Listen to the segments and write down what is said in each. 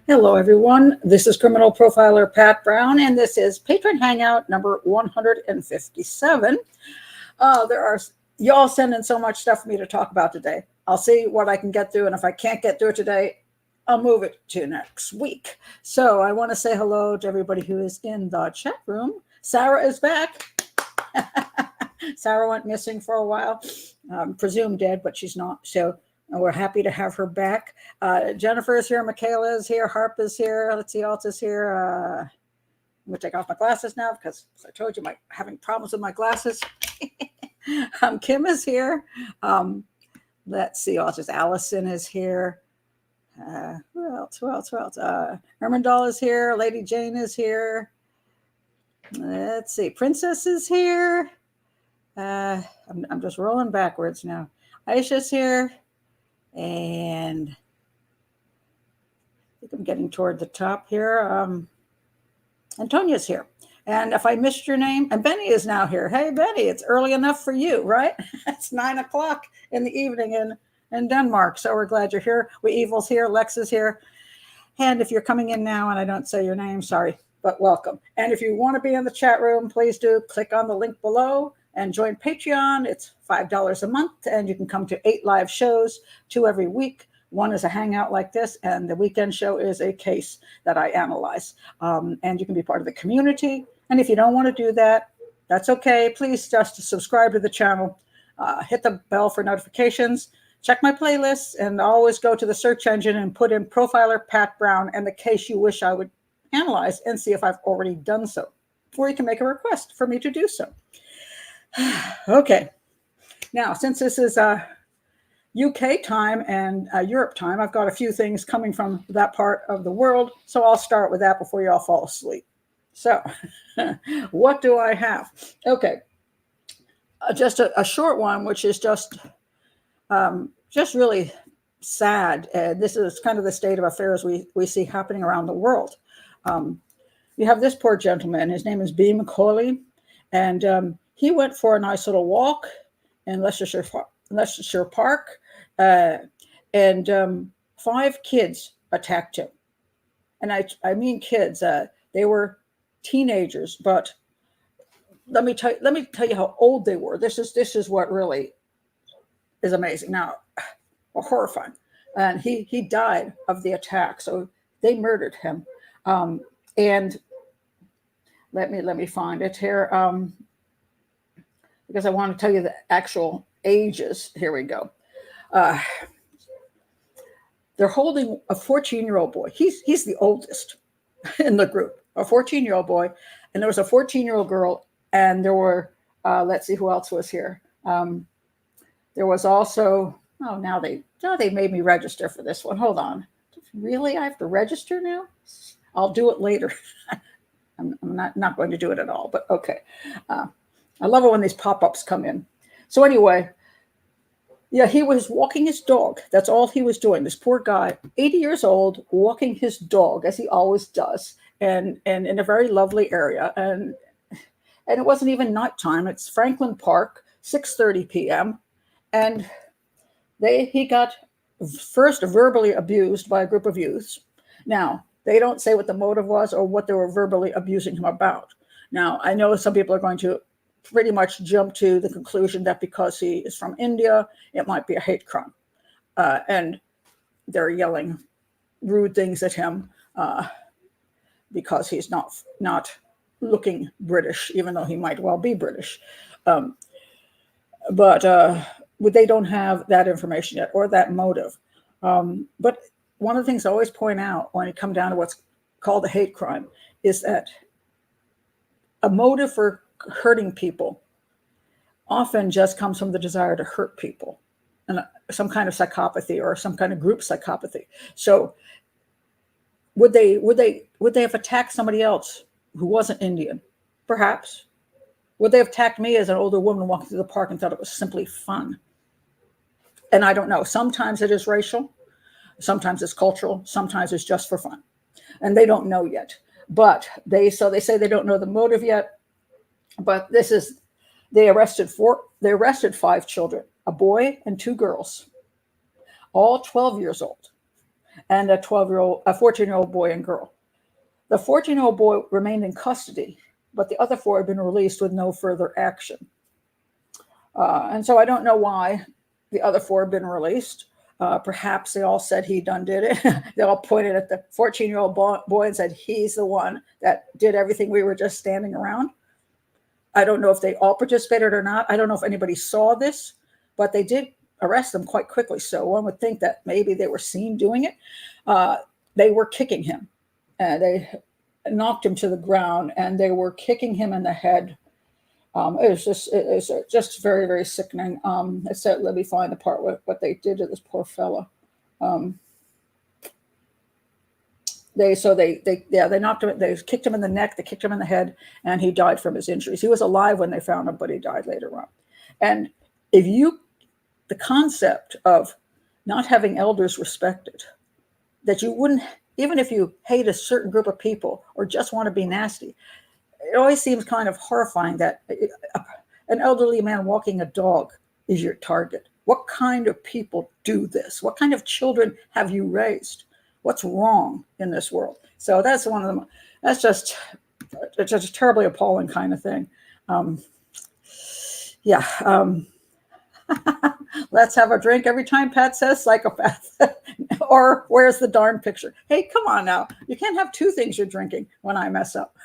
Hello, everyone. This is criminal profiler Pat Brown, and this is Patron Hangout number 157. Y'all sending so much stuff for me to talk about today. I'll see what I can get through, and if I can't get through it today, I'll move it to next week. So I want to say hello to everybody who is in the chat room. Sarah is back. Sarah went missing for a while, presumed dead, but she's not. So we're happy to have her back. Jennifer is here. Michaela is here. Harp is here. Let's see, Alt is here. I'm going to take off my glasses now because I told you I'm having problems with my glasses. Kim is here. Let's see, Allison is here. Who else? Hermandahl is here. Lady Jane is here. Let's see. Princess is here. I'm just rolling backwards now. Aisha's here. And I think I'm getting toward the top here. Antonia's here. And if I missed your name, and Benny is now here. Hey, Benny, it's early enough for you, right? It's 9 o'clock in the evening in Denmark. So we're glad you're here. Evil's here. Lex is here. And if you're coming in now and I don't say your name, sorry, but welcome. And if you want to be in the chat room, please do click on the link below and join Patreon. It's $5 a month, and you can come to 8 live shows, 2 every week. 1 is a hangout like this, and the weekend show is a case that I analyze. And you can be part of the community. And if you don't want to do that, that's okay. Please just subscribe to the channel, hit the bell for notifications, check my playlists, and always go to the search engine and put in Profiler Pat Brown and the case you wish I would analyze and see if I've already done so. Or you can make a request for me to do so. Okay. Now, since this is UK time and Europe time, I've got a few things coming from that part of the world. So I'll start with that before you all fall asleep. So what do I have? Okay. Just a short one, which is just really sad. This is kind of the state of affairs we see happening around the world. You have this poor gentleman. His name is B. Macaulay. And he went for a nice little walk in Leicestershire Park, and 5 kids attacked him. And I mean kids. They were teenagers, but let me tell you how old they were. This is what really is amazing. Now, horrifying. And he died of the attack. So they murdered him. And let me find it here. Because I want to tell you the actual ages. Here we go. They're holding a 14-year-old boy. He's the oldest in the group, a 14-year-old boy. And there was a 14-year-old girl. And there were, let's see who else was here. There was also, now they made me register for this one. Hold on. Really? I have to register now? I'll do it later. I'm not going to do it at all, but okay. I love it when these pop-ups come in. So anyway, yeah, he was walking his dog. That's all he was doing. This poor guy, 80 years old, walking his dog, as he always does, and in a very lovely area. And it wasn't even nighttime. It's Franklin Park, 6:30 p.m. And he got first verbally abused by a group of youths. Now, they don't say what the motive was or what they were verbally abusing him about. Now, I know some people are going to pretty much jump to the conclusion that because he is from India, it might be a hate crime. And they're yelling rude things at him because he's not looking British, even though he might well be British. But they don't have that information yet or that motive. But one of the things I always point out when it comes down to what's called a hate crime is that a motive for hurting people often just comes from the desire to hurt people and some kind of psychopathy or some kind of group psychopathy. So would they have attacked somebody else who wasn't Indian? Perhaps. Would they have attacked me as an older woman walking through the park and thought it was simply fun? And I don't know. Sometimes it is racial. Sometimes it's cultural. Sometimes it's just for fun. And they don't know yet. But they say they don't know the motive yet. But they arrested 5 children, a boy and 2 girls, all 12 years old. and a 14-year-old boy and girl. The 14-year-old boy remained in custody, but the other 4 had been released with no further action. And so I don't know why the other 4 had been released. Perhaps they all said he done did it. They all pointed at the 14-year-old boy and said, he's the one that did everything. We were just standing around. I don't know if they all participated or not. I don't know if anybody saw this, but they did arrest them quite quickly. So one would think that maybe they were seen doing it. They were kicking him. They knocked him to the ground, and they were kicking him in the head. It was just very, very sickening. Let me find the part what they did to this poor fella. They knocked him. They kicked him in the neck. They kicked him in the head, and he died from his injuries. He was alive when they found him, but he died later on. And the concept of not having elders respected, that you wouldn't, even if you hate a certain group of people or just want to be nasty, it always seems kind of horrifying that an elderly man walking a dog is your target. What kind of people do this? What kind of children have you raised? What's wrong in this world? So that's one of them. That's just a terribly appalling kind of thing. Let's have a drink every time Pat says psychopath. Or where's the darn picture? Hey, come on now. You can't have 2 things you're drinking when I mess up.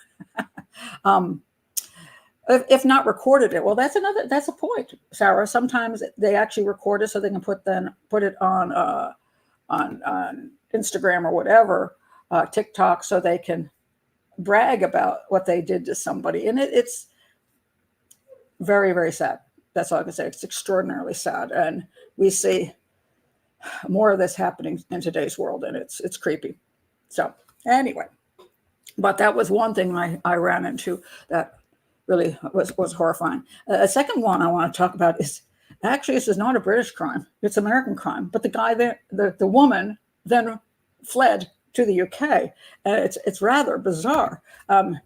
If not recorded it, well, that's a point, Sarah. Sometimes they actually record it so they can put it on Instagram or whatever, TikTok, so they can brag about what they did to somebody. And it's very, very sad. That's all I can say. It's extraordinarily sad. And we see more of this happening in today's world, and it's creepy. So anyway, but that was one thing I ran into that really was horrifying. A second one I want to talk about is, actually, this is not a British crime. It's American crime. But the guy there, the woman then fled to the UK. And it's rather bizarre and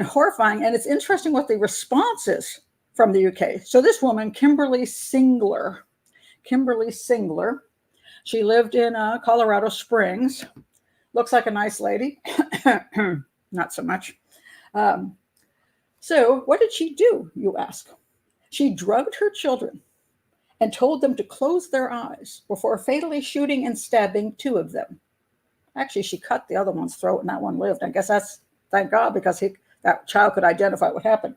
horrifying. And it's interesting what the response is from the UK. So this woman, Kimberlee Singler, she lived in Colorado Springs. Looks like a nice lady. Not so much. So what did she do, you ask? She drugged her children and told them to close their eyes before fatally shooting and stabbing 2 of them. Actually, she cut the other one's throat and that one lived. I guess that's, thank God, because that child could identify what happened.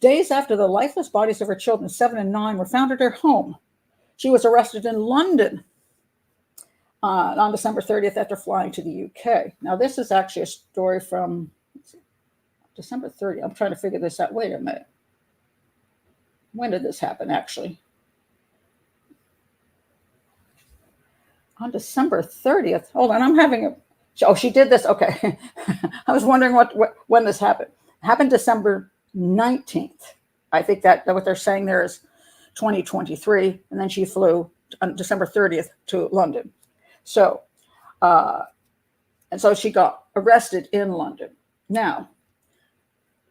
Days after the lifeless bodies of her children, 7 and 9, were found at her home, she was arrested in London on December 30th after flying to the UK. Now, this is actually a story from December 30th. I'm trying to figure this out. Wait a minute. When did this happen, actually? On December 30th. Hold on, I'm having a... Oh, she did this. Okay. I was wondering when this happened. It happened December 19th. I think that what they're saying there is 2023. And then she flew on December 30th to London. So, and so she got arrested in London. Now,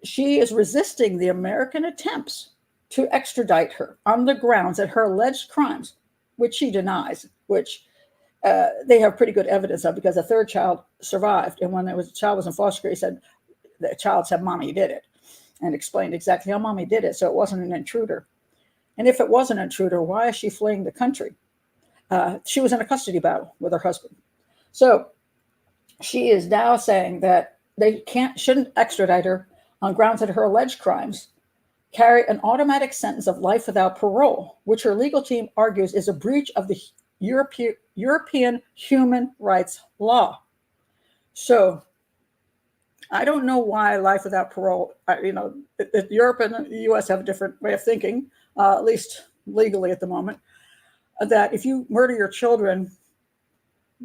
she is resisting the American attempts to extradite her on the grounds that her alleged crimes, which she denies, which they have pretty good evidence of, because a third child survived. And when the child was in foster care, he said, the child said, Mommy did it, and explained exactly how Mommy did it. So it wasn't an intruder. And if it was an intruder, why is she fleeing the country? She was in a custody battle with her husband. So she is now saying that they shouldn't extradite her on grounds that her alleged crimes carry an automatic sentence of life without parole, which her legal team argues is a breach of the European human rights law. So I don't know why life without parole, Europe and the US have a different way of thinking, at least legally at the moment, that if you murder your children,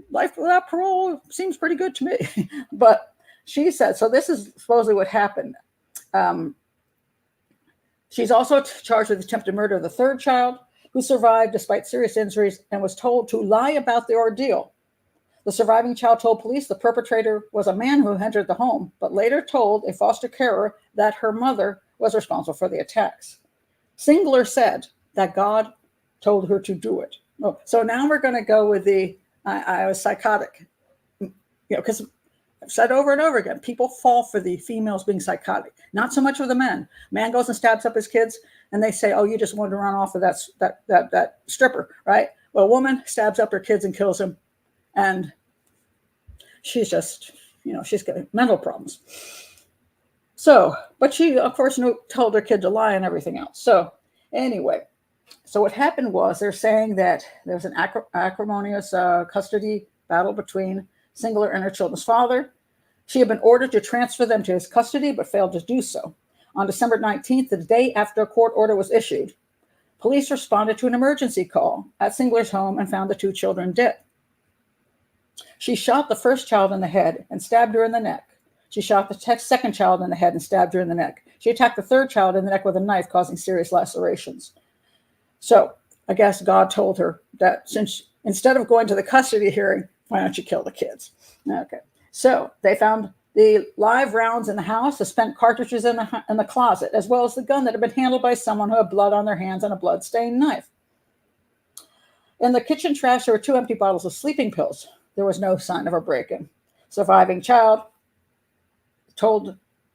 life without parole seems pretty good to me. But she said, so this is supposedly what happened. She's also charged with attempted murder of the third child, who survived despite serious injuries and was told to lie about the ordeal. The surviving child told police the perpetrator was a man who entered the home, but later told a foster carer that her mother was responsible for the attacks. Singler said that God told her to do it. Oh, so now we're going to go with I was psychotic. because I've said over and over again, people fall for the females being psychotic, not so much for the men. Man goes and stabs up his kids, and they say, "Oh, you just wanted to run off with that stripper, right?" Well, a woman stabs up her kids and kills him, and she's just, she's got mental problems. So, but she, of course, told her kid to lie and everything else. So, anyway, so what happened was they're saying that there was an acrimonious custody battle between Singler and her children's father. She had been ordered to transfer them to his custody, but failed to do so. On December 19th, the day after a court order was issued, police responded to an emergency call at Singler's home and found the 2 children dead. She shot the first child in the head and stabbed her in the neck. She shot the second child in the head and stabbed her in the neck. She attacked the third child in the neck with a knife, causing serious lacerations. So I guess God told her that since instead of going to the custody hearing, why don't you kill the kids? Okay. So they found the live rounds in the house, the spent cartridges in the closet, as well as the gun that had been handled by someone who had blood on their hands and a blood-stained knife. In the kitchen trash, there were 2 empty bottles of sleeping pills. There was no sign of a break-in. Surviving child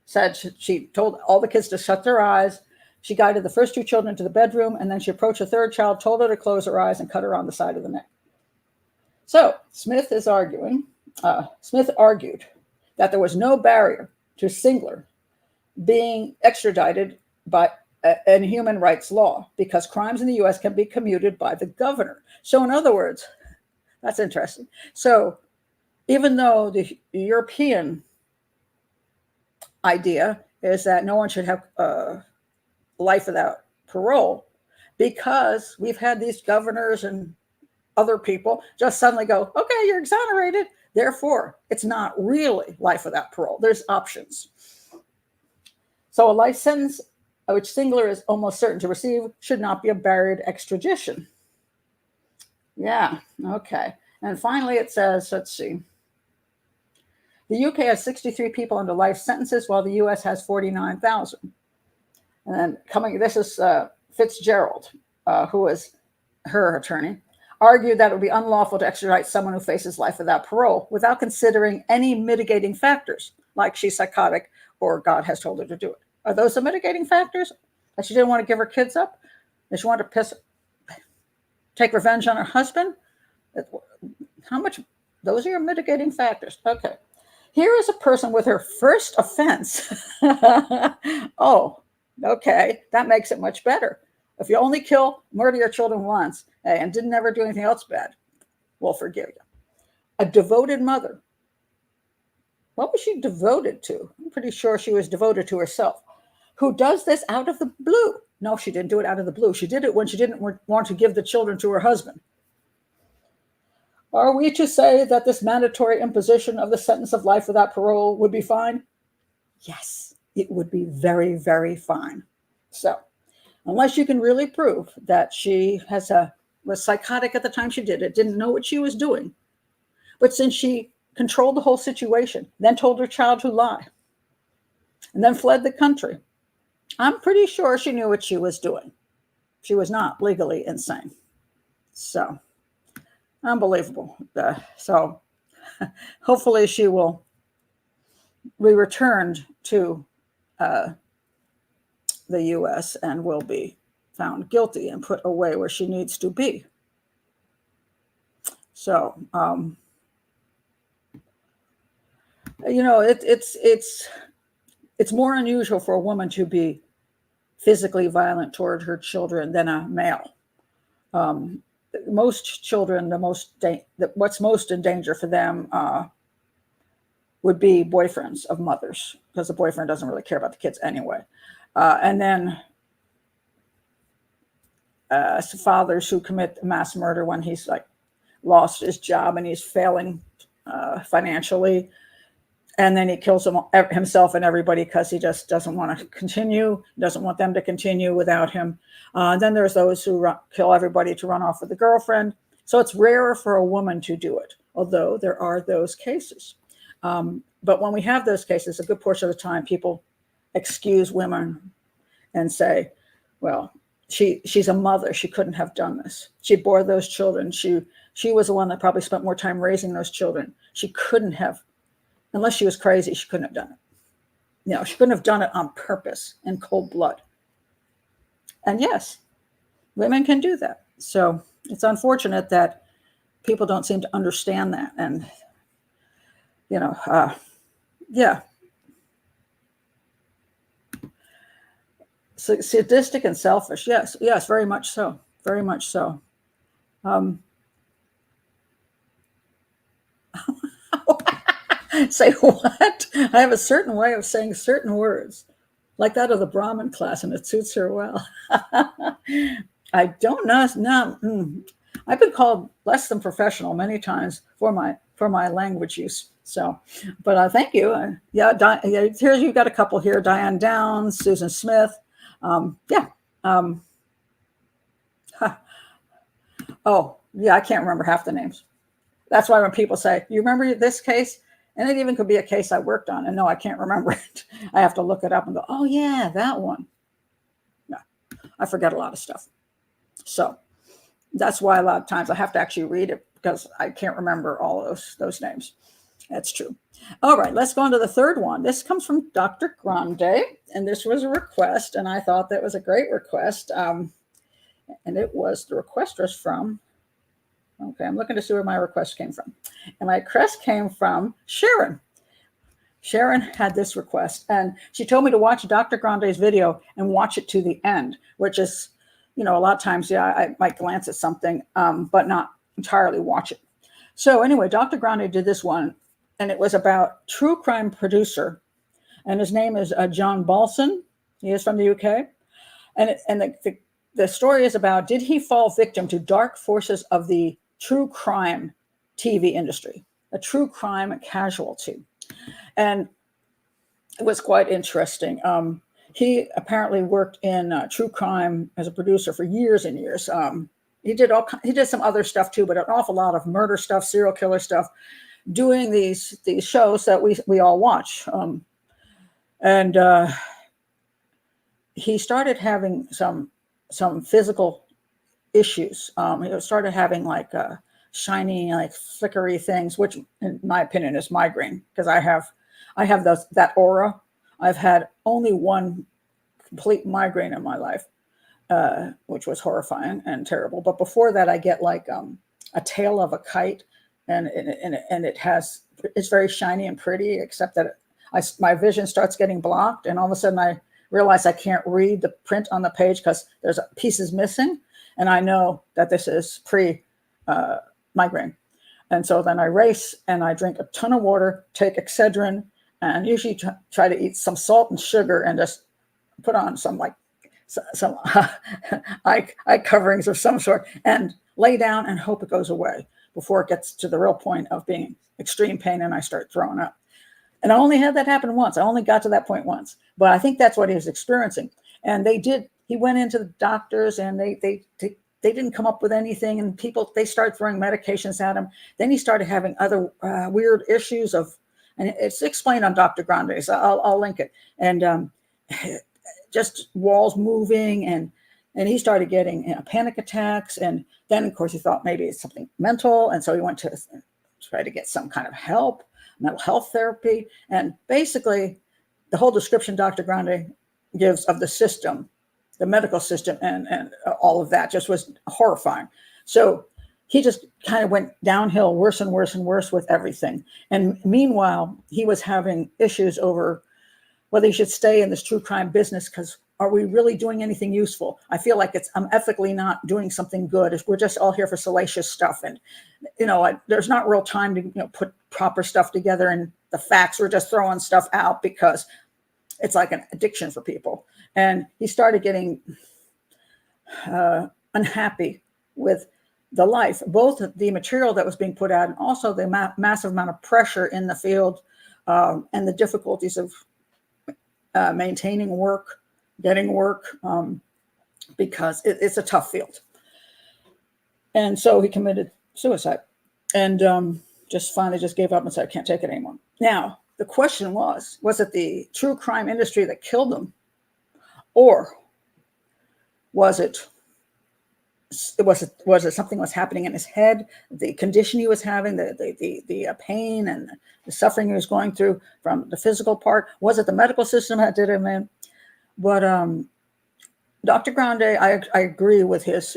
said she told all the kids to shut their eyes. She guided the first 2 children to the bedroom, and then she approached the third child, told her to close her eyes, and cut her on the side of the neck. So Smith argued that there was no barrier to Singler being extradited in human rights law because crimes in the U.S. can be commuted by the governor. So in other words, that's interesting. So even though the European idea is that no one should have life without parole, because we've had these governors and other people just suddenly go, okay, you're exonerated. Therefore, it's not really life without parole. There's options. So a life sentence, which Singler is almost certain to receive, should not be a barrier to extradition. Yeah, okay. And finally, it says, let's see. The UK has 63 people under life sentences, while the US has 49,000. And then this is Fitzgerald, who is her attorney, argued that it would be unlawful to extradite someone who faces life without parole without considering any mitigating factors, like she's psychotic or God has told her to do it. Are those the mitigating factors? That she didn't want to give her kids up? That she wanted to take revenge on her husband? How much? Those are your mitigating factors. Okay. Here is a person with her first offense. Oh, okay. That makes it much better. If you only murder your children once and didn't ever do anything else bad, we'll forgive you. A devoted mother. What was she devoted to? I'm pretty sure she was devoted to herself. Who does this out of the blue? No, she didn't do it out of the blue. She did it when she didn't want to give the children to her husband. Are we to say that this mandatory imposition of the sentence of life without parole would be fine? Yes, it would be very, very fine. So, unless you can really prove that she was psychotic at the time she did it, didn't know what she was doing, but since she controlled the whole situation, then told her child to lie, and then fled the country, I'm pretty sure she knew what she was doing. She was not legally insane. So, unbelievable. So, hopefully she will be returned to the U.S. and will be found guilty and put away where she needs to be. So, it's more unusual for a woman to be physically violent toward her children than a male. Most children, what's most in danger for them would be boyfriends of mothers, because the boyfriend doesn't really care about the kids anyway. And then fathers who commit mass murder when he's lost his job and he's failing financially. And then he kills himself and everybody because he just doesn't want to continue, doesn't want them to continue without him. Then there's those who kill everybody to run off with a girlfriend. So it's rarer for a woman to do it, although there are those cases. But when we have those cases, a good portion of the time, people excuse women and say, well, she's a mother. She couldn't have done this. She bore those children. She She was the one that probably spent more time raising those children. She couldn't have, unless she was crazy, she couldn't have done it. She couldn't have done it on purpose in cold blood. And yes, women can do that. So it's unfortunate that people don't seem to understand that. And, yeah. Sadistic and selfish. Yes, very much so. Very much so. Say what? I have a certain way of saying certain words, like that of the Brahmin class, and it suits her well. I don't know. No, I've been called less than professional many times for my language use. So, but thank you. Here you've got a couple here: Diane Downs, Susan Smith. Oh, yeah, I can't remember half the names. That's why when people say, "You remember this case?" And it even could be a case I worked on, and no, I can't remember it. I have to look it up and go, "Oh yeah, that one." No, I forget a lot of stuff. So that's why a lot of times I have to actually read it, because I can't remember all of those names. That's true. All right, let's go on to the third one. This comes from Dr. Grande, and this was a request, and I thought that was a great request. And the request was from, okay, I'm looking to see where my request came from. And my request came from Sharon. Sharon had this request, and she told me to watch Dr. Grande's video and watch it to the end, which is, a lot of times, I might glance at something, but not entirely watch it. So anyway, Dr. Grande did this one, and it was about true crime producer, and his name is John Balson. He is from the UK, and the story is about, did he fall victim to dark forces of the true crime TV industry, a true crime casualty? And it was quite interesting. He apparently worked in true crime as a producer for years and years. He did some other stuff too, but an awful lot of murder stuff, serial killer stuff, doing these shows that we all watch. And he started having some physical issues. He started having like shiny, like flickery things, which in my opinion is migraine, because I have that aura. I've had only one complete migraine in my life, which was horrifying and terrible. But before that, I get like a tail of a kite, and it's very shiny and pretty, except that my vision starts getting blocked, and all of a sudden I realize I can't read the print on the page because there's pieces missing, and I know that this is pre-migraine. And so then I race and I drink a ton of water, take Excedrin, and usually try to eat some salt and sugar, and just put on some eye coverings of some sort, and lay down and hope it goes away before it gets to the real point of being extreme pain and I start throwing up. And I only had that happen once. I only got to that point once, but I think that's what he was experiencing. And he went into the doctors, and they didn't come up with anything. And they started throwing medications at him. Then he started having other weird issues and it's explained on Dr. Grande, so I'll link it. And just walls moving, and he started getting panic attacks. And then, of course, he thought maybe it's something mental. And so he went to try to get some kind of help, mental health therapy. And basically, the whole description Dr. Grande gives of the system, the medical system, and all of that just was horrifying. So he just kind of went downhill, worse and worse and worse with everything. And meanwhile, he was having issues over whether he should stay in this true crime business, because are we really doing anything useful? I feel like I'm ethically not doing something good. We're just all here for salacious stuff. And, there's not real time to put proper stuff together and the facts. We're just throwing stuff out because it's like an addiction for people. And he started getting unhappy with the life, both the material that was being put out and also the massive amount of pressure in the field, and the difficulties of maintaining work, getting work, because it's a tough field. And so he committed suicide, and just finally gave up and said, I can't take it anymore. Now, the question was it the true crime industry that killed him, or was it was it something was happening in his head, the condition he was having, the pain and the suffering he was going through from the physical part? Was it the medical system that did him in? But Dr. Grande, I agree with his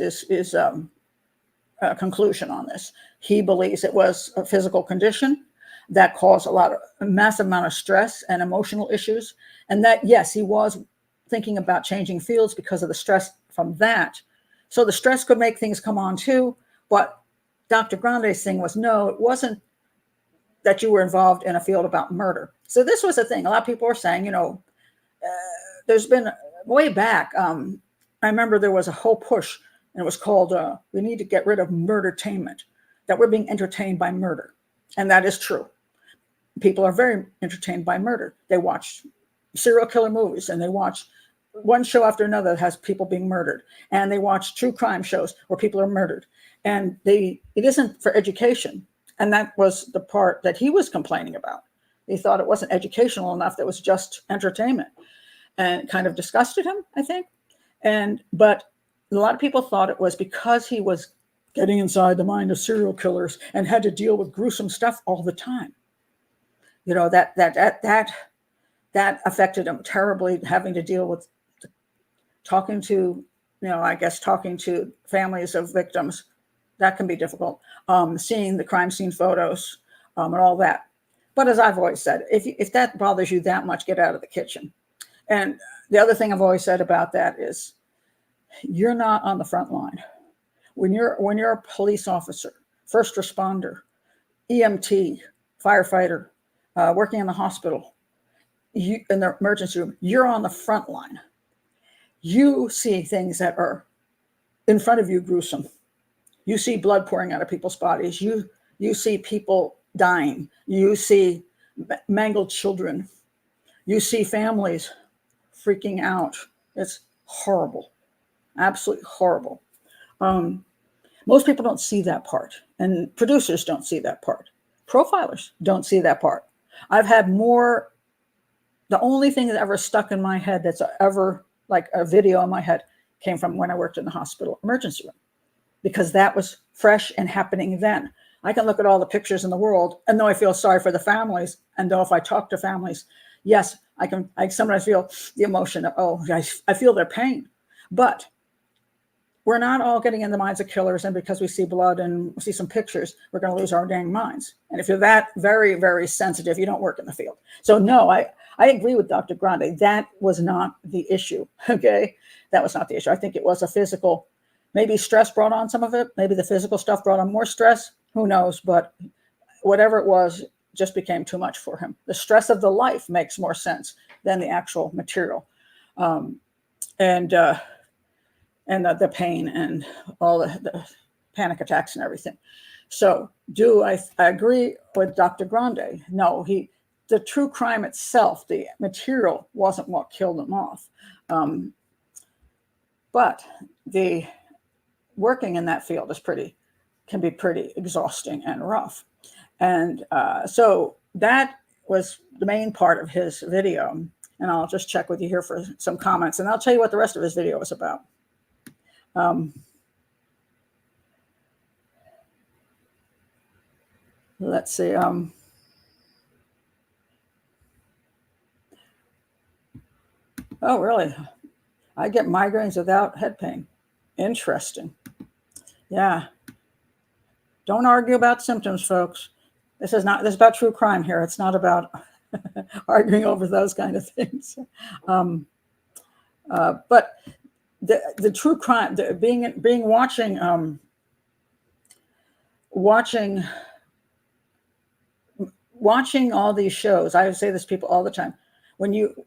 conclusion on this. He believes it was a physical condition that caused a massive amount of stress and emotional issues, and that yes, he was thinking about changing fields because of the stress from that. So the stress could make things come on too. But Dr. Grande's thing was, no, it wasn't that you were involved in a field about murder. So this was the thing. A lot of people were saying, there's been way back. I remember there was a whole push, and it was called, we need to get rid of murdertainment, that we're being entertained by murder. And that is true. People are very entertained by murder. They watch serial killer movies, and they watch one show after another that has people being murdered, and they watch true crime shows where people are murdered, and it isn't for education. And that was the part that he was complaining about. He thought it wasn't educational enough, that was just entertainment, and it kind of disgusted him, I think. But a lot of people thought it was because he was getting inside the mind of serial killers and had to deal with gruesome stuff all the time. That affected him terribly, having to deal with talking to families of victims. That can be difficult. Seeing the crime scene photos and all that. But as I've always said, if that bothers you that much, get out of the kitchen. And the other thing I've always said about that is, you're not on the front line. When you're a police officer, first responder, EMT, firefighter, working in the hospital, in the emergency room, you're on the front line. You see things that are in front of you gruesome. You see blood pouring out of people's bodies. You see people dying. You see mangled children. You see families freaking out. It's horrible, absolutely horrible. Most people don't see that part, and producers don't see that part. Profilers don't see that part. I've had more. The only thing that ever stuck in my head that's ever like a video in my head came from when I worked in the hospital emergency room, because that was fresh and happening then. I can look at all the pictures in the world, and though I feel sorry for the families, and though if I talk to families, yes, I sometimes feel the emotion of, I feel their pain. But we're not all getting in the minds of killers, and because we see blood and see some pictures, we're going to lose our dang minds. And if you're that very, very sensitive, you don't work in the field. So no, I agree with Dr. Grande. That was not the issue, okay? That was not the issue. I think it was a physical, maybe stress brought on some of it. Maybe the physical stuff brought on more stress. Who knows? But whatever it was, just became too much for him. The stress of the life makes more sense than the actual material. And the pain and all the panic attacks and everything. So I agree with Dr. Grande? No, the true crime itself, the material, wasn't what killed him off. But the working in that field can be pretty exhausting and rough. And so that was the main part of his video. And I'll just check with you here for some comments, and I'll tell you what the rest of his video was about. Let's see. Oh, really? I get migraines without head pain. Interesting. Yeah. Don't argue about symptoms, folks. This is about true crime here. It's not about arguing over those kind of things. But the true crime, watching all these shows. I say this to people all the time.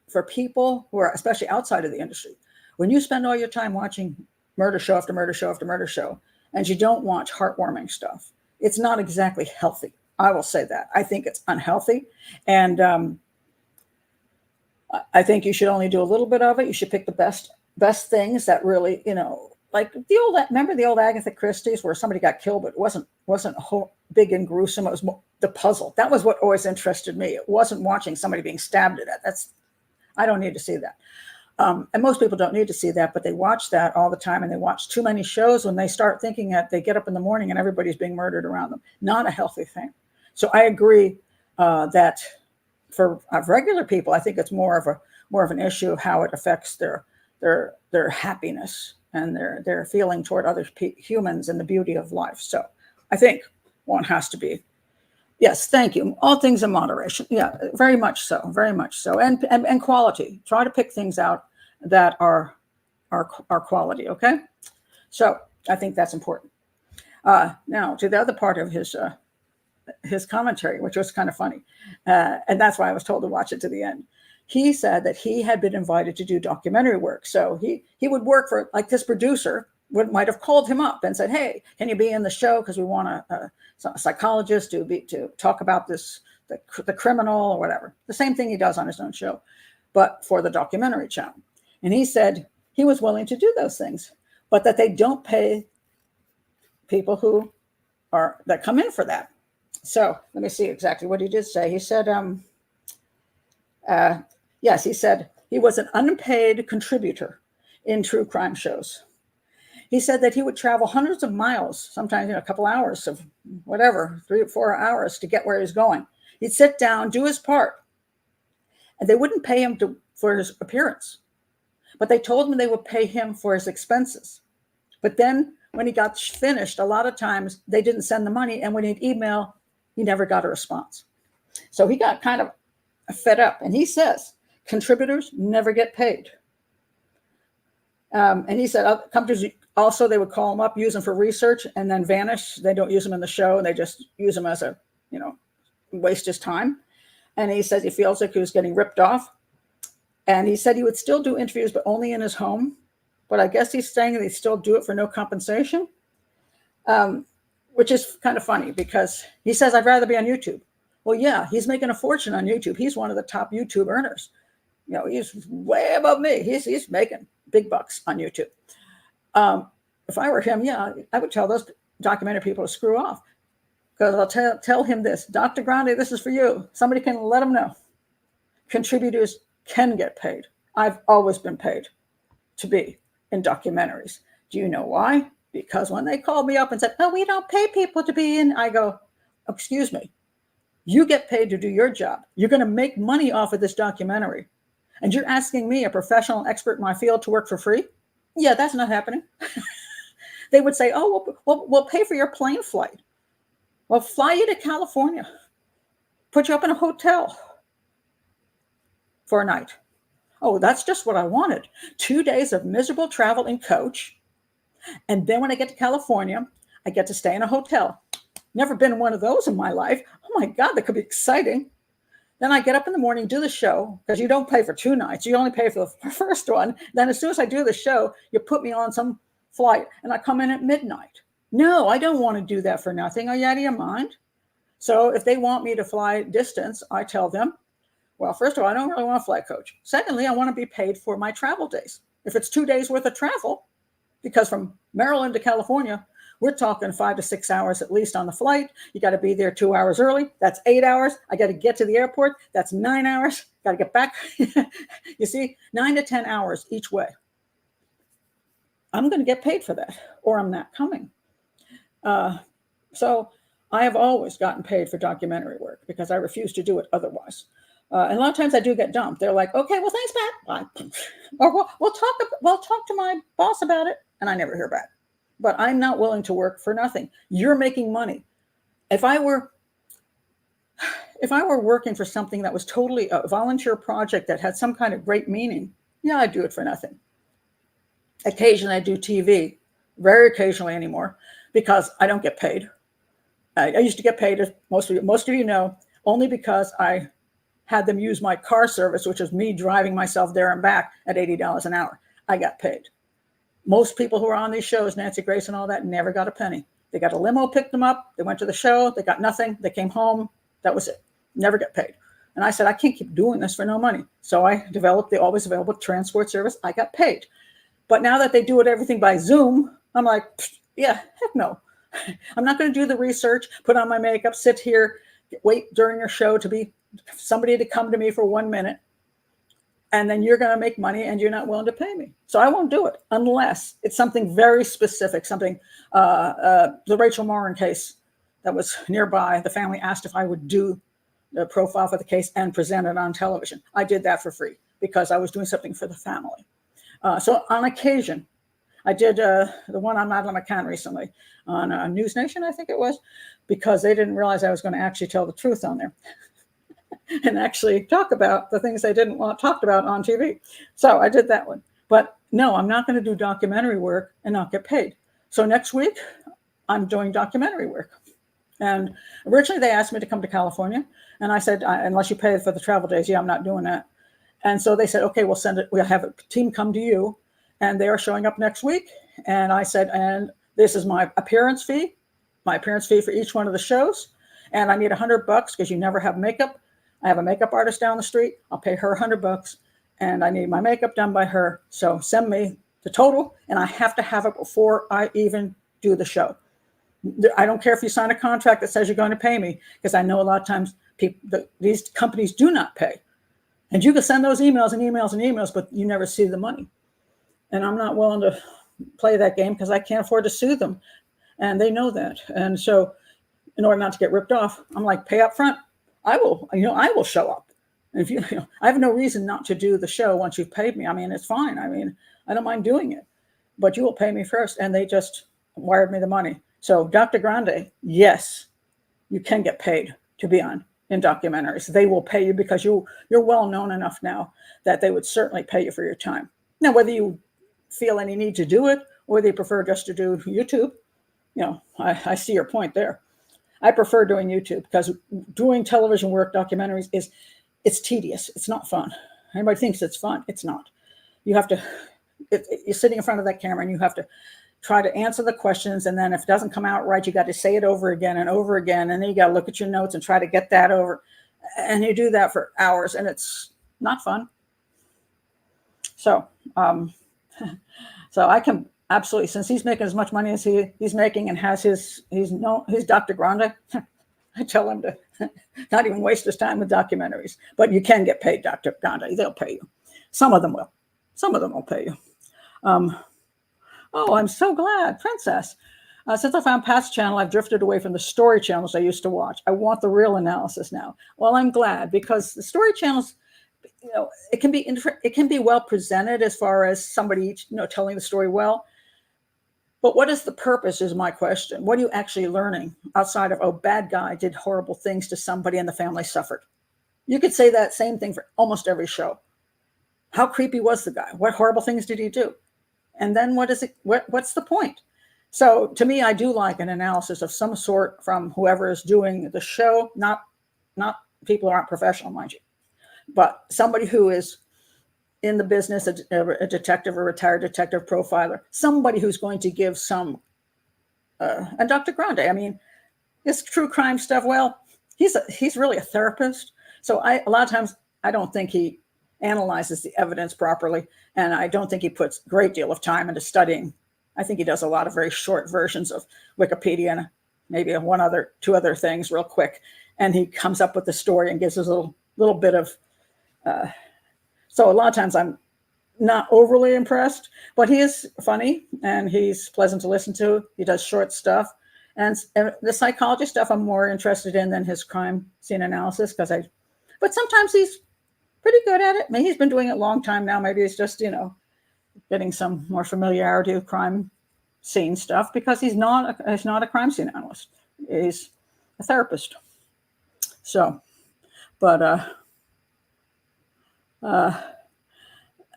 For people who are especially outside of the industry, when you spend all your time watching murder show after murder show after murder show, and you don't watch heartwarming stuff, it's not exactly healthy. I will say that. I think it's unhealthy. And I think you should only do a little bit of it. You should pick the best things that really, like remember the old Agatha Christie's where somebody got killed, but it wasn't big and gruesome. It was the puzzle. That was what always interested me. It wasn't watching somebody being stabbed to death. I don't need to see that. And most people don't need to see that, but they watch that all the time, and they watch too many shows when they start thinking that they get up in the morning and everybody's being murdered around them. Not a healthy thing. So I agree that for regular people, I think it's more of an issue of how it affects their happiness and their feeling toward other humans and the beauty of life. So I think one has to be, yes, thank you. All things in moderation. Yeah, very much so, very much so. And quality. Try to pick things out that are quality, okay? So I think that's important. Now to the other part of his commentary, which was kind of funny. And that's why I was told to watch it to the end. He said that he had been invited to do documentary work. So he would work for, like, this producer might have called him up and said, hey, can you be in the show? Because we want a psychologist to talk about the criminal or whatever. The same thing he does on his own show, but for the documentary channel. And he said he was willing to do those things, but that they don't pay people that come in for that. So let me see exactly what he did say. He said, yes, he said he was an unpaid contributor in true crime shows. He said that he would travel hundreds of miles, sometimes a couple hours of whatever, 3 or 4 hours to get where he's going. He'd sit down, do his part, and they wouldn't pay him for his appearance. But they told him they would pay him for his expenses. But then when he got finished, a lot of times they didn't send the money, and when he'd email, he never got a response. So he got kind of fed up, and he says contributors never get paid. And he said other companies also, they would call him up, use them for research, and then vanish. They don't use them in the show, and they just use them as waste his time. And he says he feels like he was getting ripped off. And he said he would still do interviews, but only in his home. But I guess he's saying that he'd still do it for no compensation, which is kind of funny because he says, I'd rather be on YouTube. Well, yeah, he's making a fortune on YouTube. He's one of the top YouTube earners. He's way above me. He's making big bucks on YouTube. If I were him, yeah, I would tell those documentary people to screw off, because I'll tell him this, Dr. Grande, this is for you. Somebody can let him know. Contributors can get paid. I've always been paid to be in documentaries. Do you know why? Because when they called me up and said, oh, we don't pay people to be in, I go, excuse me, you get paid to do your job. You're going to make money off of this documentary. And you're asking me, a professional expert in my field, to work for free? Yeah, that's not happening. They would say, oh, we'll pay for your plane flight. We'll fly you to California, put you up in a hotel for a night. Oh, that's just what I wanted. 2 days of miserable travel in coach. And then when I get to California, I get to stay in a hotel. Never been in one of those in my life. Oh my God, that could be exciting. Then I get up in the morning, do the show, because you don't pay for 2 nights. You only pay for the first one. Then as soon as I do the show, you put me on some flight and I come in at midnight. No, I don't want to do that for nothing. Are you out of your mind? So if they want me to fly distance, I tell them, well, first of all, I don't really want to fly coach. Secondly, I want to be paid for my travel days. If it's 2 days worth of travel, because from Maryland to California, we're talking 5 to 6 hours at least on the flight. You got to be there 2 hours early. That's 8 hours. I got to get to the airport. That's 9 hours. Got to get back. You see, 9 to 10 hours each way. I'm going to get paid for that, or I'm not coming. So I have always gotten paid for documentary work because I refuse to do it otherwise. And a lot of times I do get dumped. They're like, okay, well, thanks, Pat. Bye. Or we'll talk to my boss about it. And I never hear back. But I'm not willing to work for nothing. You're making money. If I were working for something that was totally a volunteer project that had some kind of great meaning, yeah, I'd do it for nothing. Occasionally I do TV, very occasionally anymore, because I don't get paid. I used to get paid, as most of you know, only because I had them use my car service, which is me driving myself there and back at $80 an hour. I got paid. Most people who are on these shows, Nancy Grace and all that, never got a penny. They got a limo, picked them up. They went to the show. They got nothing. They came home. That was it. Never got paid. And I said, I can't keep doing this for no money. So I developed the always available transport service. I got paid. But now that they do everything by Zoom, I'm like, yeah, heck no. I'm not going to do the research, put on my makeup, sit here, wait during your show to be somebody to come to me for 1 minute. and then you're going to make money and you're not willing to pay me. So I won't do it unless it's something very specific, something, the Rachel Morin case that was nearby. The family asked if I would do the profile for the case and present it on television. I did that for free because I was doing something for the family. So on occasion, I did the one on Madeleine McCann recently on News Nation, I think it was, because they didn't realize I was going to actually tell the truth on there and actually talk about the things they didn't want talked about on TV. So I did that one. But no, I'm not going to do documentary work and not get paid. So next week, I'm doing documentary work. And originally they asked me to come to California. And I said, unless you pay for the travel days, yeah, I'm not doing that. And so they said, okay, we'll send it. We'll have a team come to you. And they are showing up next week. And I said, and this is my appearance fee for each one of the shows. And I need $100 because you never have makeup. I have a makeup artist down the street. I'll pay her $100 and I need my makeup done by her. So send me the total and I have to have it before I even do the show. I don't care if you sign a contract that says you're going to pay me, because I know a lot of times these companies do not pay. And you can send those emails and emails and emails, but you never see the money. And I'm not willing to play that game because I can't afford to sue them. And they know that. And so in order not to get ripped off, I'm like, pay up front. I will show up. And if I have no reason not to do the show once you've paid me. I mean, it's fine. I mean, I don't mind doing it, but you will pay me first. And they just wired me the money. So Dr. Grande, yes, you can get paid to be on in documentaries. They will pay you because you're well known enough now that they would certainly pay you for your time. Now, whether you feel any need to do it or they prefer just to do YouTube, I see your point there. I prefer doing YouTube because doing television work, documentaries, it's tedious. It's not fun. Everybody thinks it's fun. It's not. You have to, you're sitting in front of that camera and you have to try to answer the questions. And then if it doesn't come out right, you got to say it over again and over again. And then you got to look at your notes and try to get that over. And you do that for hours and it's not fun. So, so I can absolutely, since he's making as much money as he's making and has he's Dr. Grande, I tell him to not even waste his time with documentaries. But you can get paid, Dr. Grande. They'll pay you. Some of them will. Some of them will pay you. Oh, I'm so glad, Princess. Since I found Pat's channel, I've drifted away from the story channels I used to watch. I want the real analysis now. Well, I'm glad because the story channels, it can be well presented as far as somebody, telling the story well. But what is the purpose is my question. What are you actually learning outside of, oh, bad guy did horrible things to somebody and the family suffered? You could say that same thing for almost every show. How creepy was the guy? What horrible things did he do? And then what's the point? So to me, I do like an analysis of some sort from whoever is doing the show, not people who aren't professional, mind you, but somebody who is in the business, a detective, a retired detective profiler, somebody who's going to give some, and Dr. Grande, I mean, his true crime stuff, well, he's really a therapist. So a lot of times I don't think he analyzes the evidence properly. And I don't think he puts a great deal of time into studying. I think he does a lot of very short versions of Wikipedia and maybe two other things real quick. And he comes up with the story and gives us a little bit of, so a lot of times I'm not overly impressed, but he is funny and he's pleasant to listen to. He does short stuff. And the psychology stuff I'm more interested in than his crime scene analysis but sometimes he's pretty good at it. I mean, he's been doing it a long time now. Maybe it's just, getting some more familiarity with crime scene stuff because he's not a crime scene analyst. He's a therapist. So, but,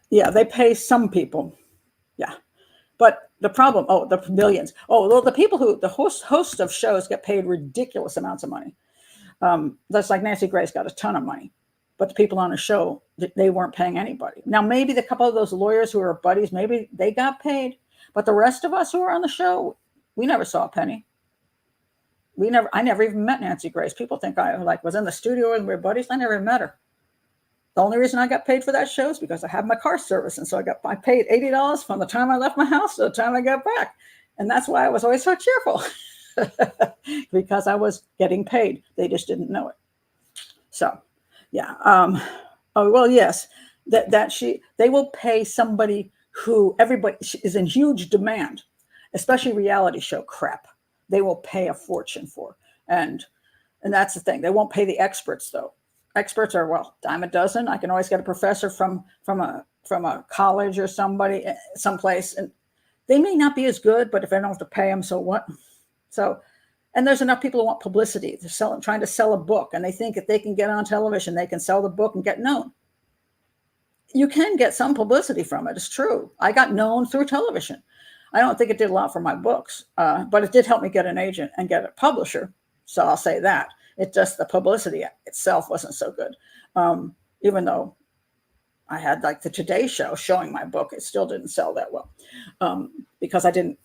yeah, they pay some people. Yeah. But the problem, the millions. Well, the people the hosts of shows get paid ridiculous amounts of money. That's like Nancy Grace got a ton of money. But the people on the show, they weren't paying anybody. Now, maybe the couple of those lawyers who are buddies, maybe they got paid. But the rest of us who were on the show, we never saw a penny. I never even met Nancy Grace. People think I was in the studio and we were buddies. I never even met her. The only reason I got paid for that show is because I have my car service. And so I paid $80 from the time I left my house to the time I got back. And that's why I was always so cheerful because I was getting paid. They just didn't know it. So. Yeah. Oh, well, yes. they will pay somebody who everybody is in huge demand, especially reality show crap. They will pay a fortune for. And that's the thing. They won't pay the experts though. Experts are, well, dime a dozen. I can always get a professor from a college or somebody someplace, and they may not be as good, but if I don't have to pay them, so what? So, and there's enough people who want publicity. They're trying to sell a book, and they think if they can get on television, they can sell the book and get known. You can get some publicity from it. It's true. I got known through television. I don't think it did a lot for my books, but it did help me get an agent and get a publisher. So I'll say that. It just, the publicity itself wasn't so good. Even though I had like the Today Show showing my book, it still didn't sell that well because I didn't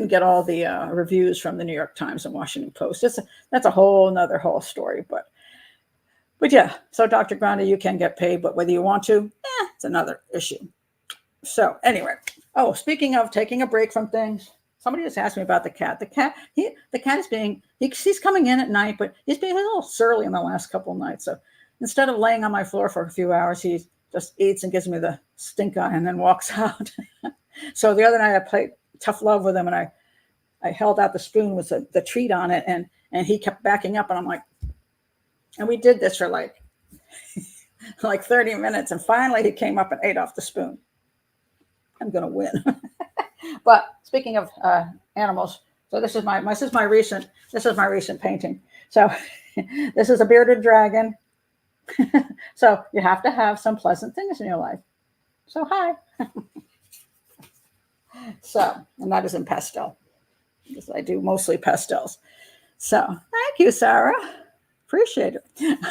get all the reviews from the New York Times and Washington Post. That's a whole story. But yeah, so Dr. Grande, you can get paid, but whether you want to, it's another issue. So anyway, speaking of taking a break from things, somebody just asked me about the cat. The cat is he's coming in at night, but he's being a little surly in the last couple of nights. So instead of laying on my floor for a few hours, he just eats and gives me the stink eye and then walks out. So the other night I played tough love with him, and I held out the spoon with the treat on it, and he kept backing up, and I'm like, and we did this for like 30 minutes, and finally he came up and ate off the spoon. I'm gonna win. But speaking of animals, so this is my recent painting. So this is a bearded dragon. So you have to have some pleasant things in your life. So hi. So, and that is in pastel, because I do mostly pastels. So thank you, Sarah. Appreciate it.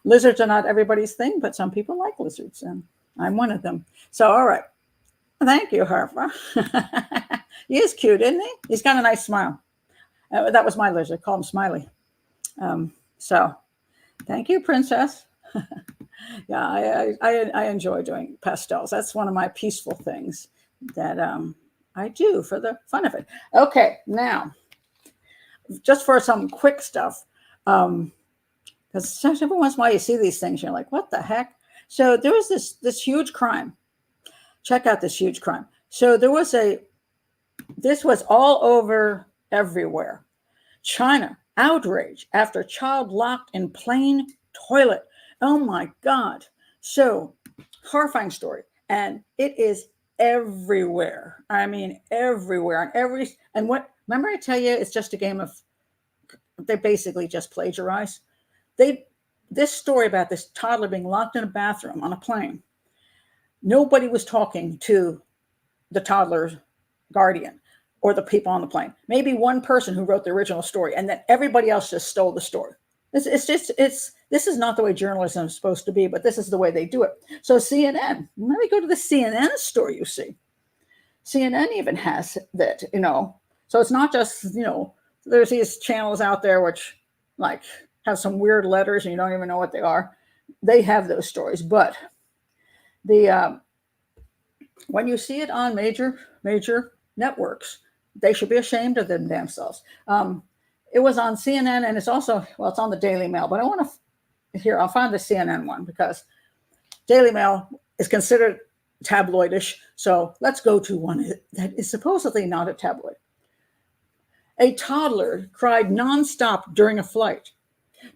Lizards are not everybody's thing, but some people like lizards, and I'm one of them. So, all right. Thank you, Harper. He is cute, isn't he? He's got a nice smile. That was my lizard. Call him Smiley. So thank you, Princess. Yeah, I enjoy doing pastels. That's one of my peaceful things that I do for the fun of it. Okay, now, just for some quick stuff, because every once in a while you see these things, you're like, what the heck? So there was this huge crime. Check out this huge crime. So this was all over everywhere. China, outrage after child locked in plane toilet. Oh my God. So horrifying story. And it is everywhere. I mean, everywhere. Remember I tell you, it's just a game of, they basically just plagiarize. This story about this toddler being locked in a bathroom on a plane. Nobody was talking to the toddler's guardian or the people on the plane. Maybe one person who wrote the original story, and then everybody else just stole the story. This is not the way journalism is supposed to be, but this is the way they do it. So CNN, let me go to the CNN story. You see, CNN even has that, so it's not just, there's these channels out there which like have some weird letters and you don't even know what they are. They have those stories, but when you see it on major networks, they should be ashamed of them themselves. It was on CNN, and it's also, it's on the Daily Mail, but I want to, I'll find the CNN one, because Daily Mail is considered tabloidish. So let's go to one that is supposedly not a tabloid. A toddler cried nonstop during a flight.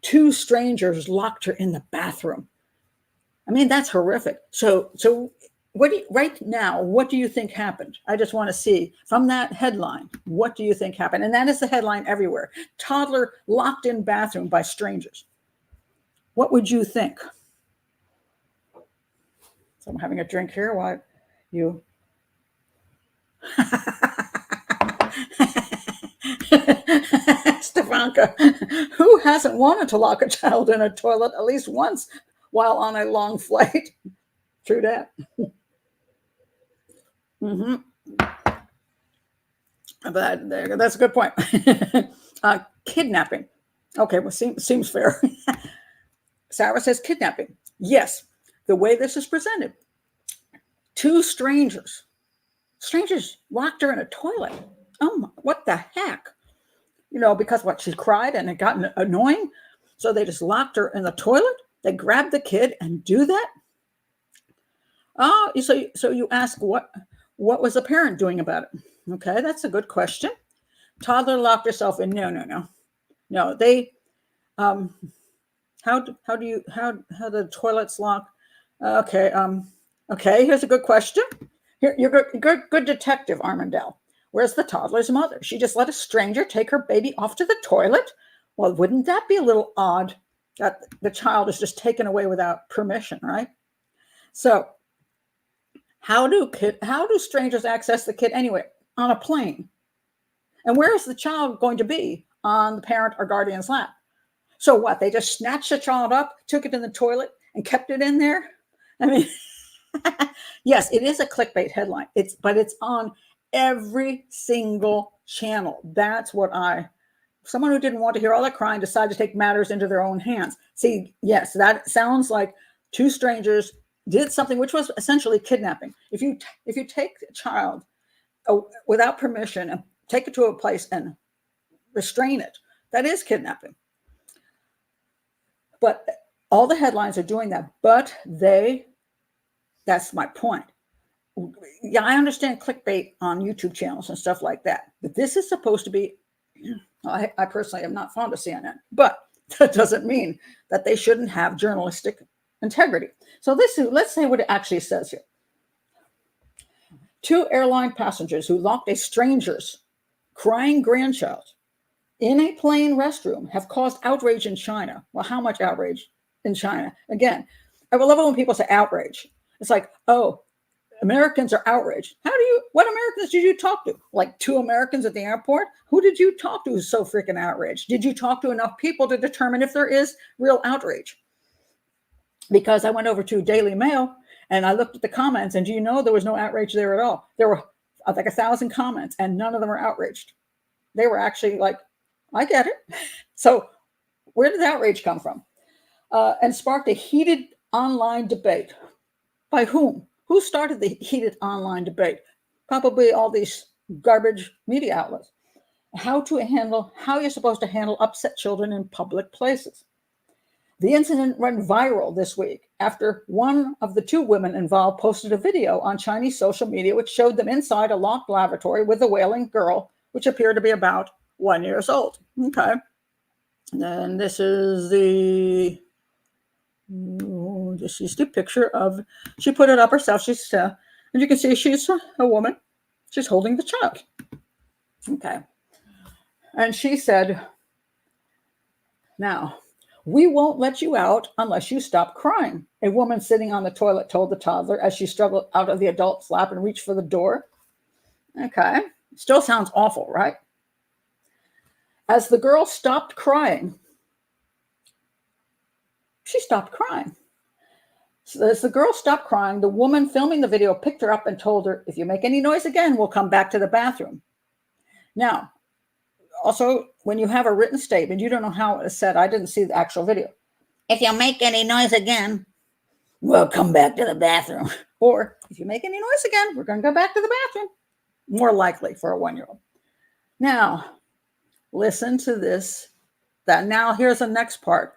2 strangers locked her in the bathroom. I mean, that's horrific. So right now, what do you think happened? I just want to see from that headline, what do you think happened? And that is the headline everywhere. Toddler locked in bathroom by strangers. What would you think? So I'm having a drink here while you... Stefanka, who hasn't wanted to lock a child in a toilet at least once while on a long flight? True that. Mm-hmm. But that's a good point. Kidnapping. Okay, well, seems fair. Sarah says kidnapping. Yes, the way this is presented. 2 strangers locked her in a toilet. Oh, what the heck? Because she cried and it got annoying. So they just locked her in the toilet. They grab the kid and do that? Oh, so you ask what was the parent doing about it? Okay, that's a good question. Toddler locked herself in. No. They how the toilets lock? Okay. Okay. Here's a good question. Here, you're good detective, Armandale. Where's the toddler's mother? She just let a stranger take her baby off to the toilet? Well, wouldn't that be a little odd that the child is just taken away without permission, right? So how do strangers access the kid anyway? On a plane. And where is the child going to be? On the parent or guardian's lap. So what? They just snatched the child up, took it in the toilet, and kept it in there? I mean, yes, it is a clickbait headline. But it's on every single channel. That's what someone who didn't want to hear all that crying decided to take matters into their own hands. See, yes, that sounds like two strangers did something which was essentially kidnapping. If you take a child without permission and take it to a place and restrain it, that is kidnapping. But all the headlines are doing that. But that's my point. Yeah, I understand clickbait on YouTube channels and stuff like that. But this is supposed to be, I personally am not fond of CNN, but that doesn't mean that they shouldn't have journalistic integrity. So let's say what it actually says here. 2 airline passengers who locked a stranger's crying grandchild in a plane restroom have caused outrage in China. Well, how much outrage in China? Again, I love it when people say outrage. It's like, oh, Americans are outraged. What Americans did you talk to? Like 2 Americans at the airport? Who did you talk to who's so freaking outraged? Did you talk to enough people to determine if there is real outrage? Because I went over to Daily Mail and I looked at the comments, and do you know there was no outrage there at all? There were like 1,000 comments and none of them were outraged. They were actually like, I get it. So where did the outrage come from? And sparked a heated online debate. By whom? Who started the heated online debate? Probably all these garbage media outlets. How you're supposed to handle upset children in public places. The incident went viral this week after one of the 2 women involved posted a video on Chinese social media which showed them inside a locked lavatory with a wailing girl, which appeared to be about 1 year old. Okay. And this is this is the picture of, she put it up herself. She's, and you can see she's a woman. She's holding the child. Okay. And she said, now, we won't let you out unless you stop crying. A woman sitting on the toilet told the toddler as she struggled out of the adult's lap and reached for the door. Okay. Still sounds awful, right? As the girl stopped crying, she stopped crying. So as the girl stopped crying, the woman filming the video picked her up and told her, if you make any noise again, we'll come back to the bathroom. Now, also, when you have a written statement, you don't know how it is said. I didn't see the actual video. If you make any noise again, we'll come back to the bathroom. Or if you make any noise again, we're going to go back to the bathroom. More likely for a 1-year-old. Now, listen to this. Now here's the next part.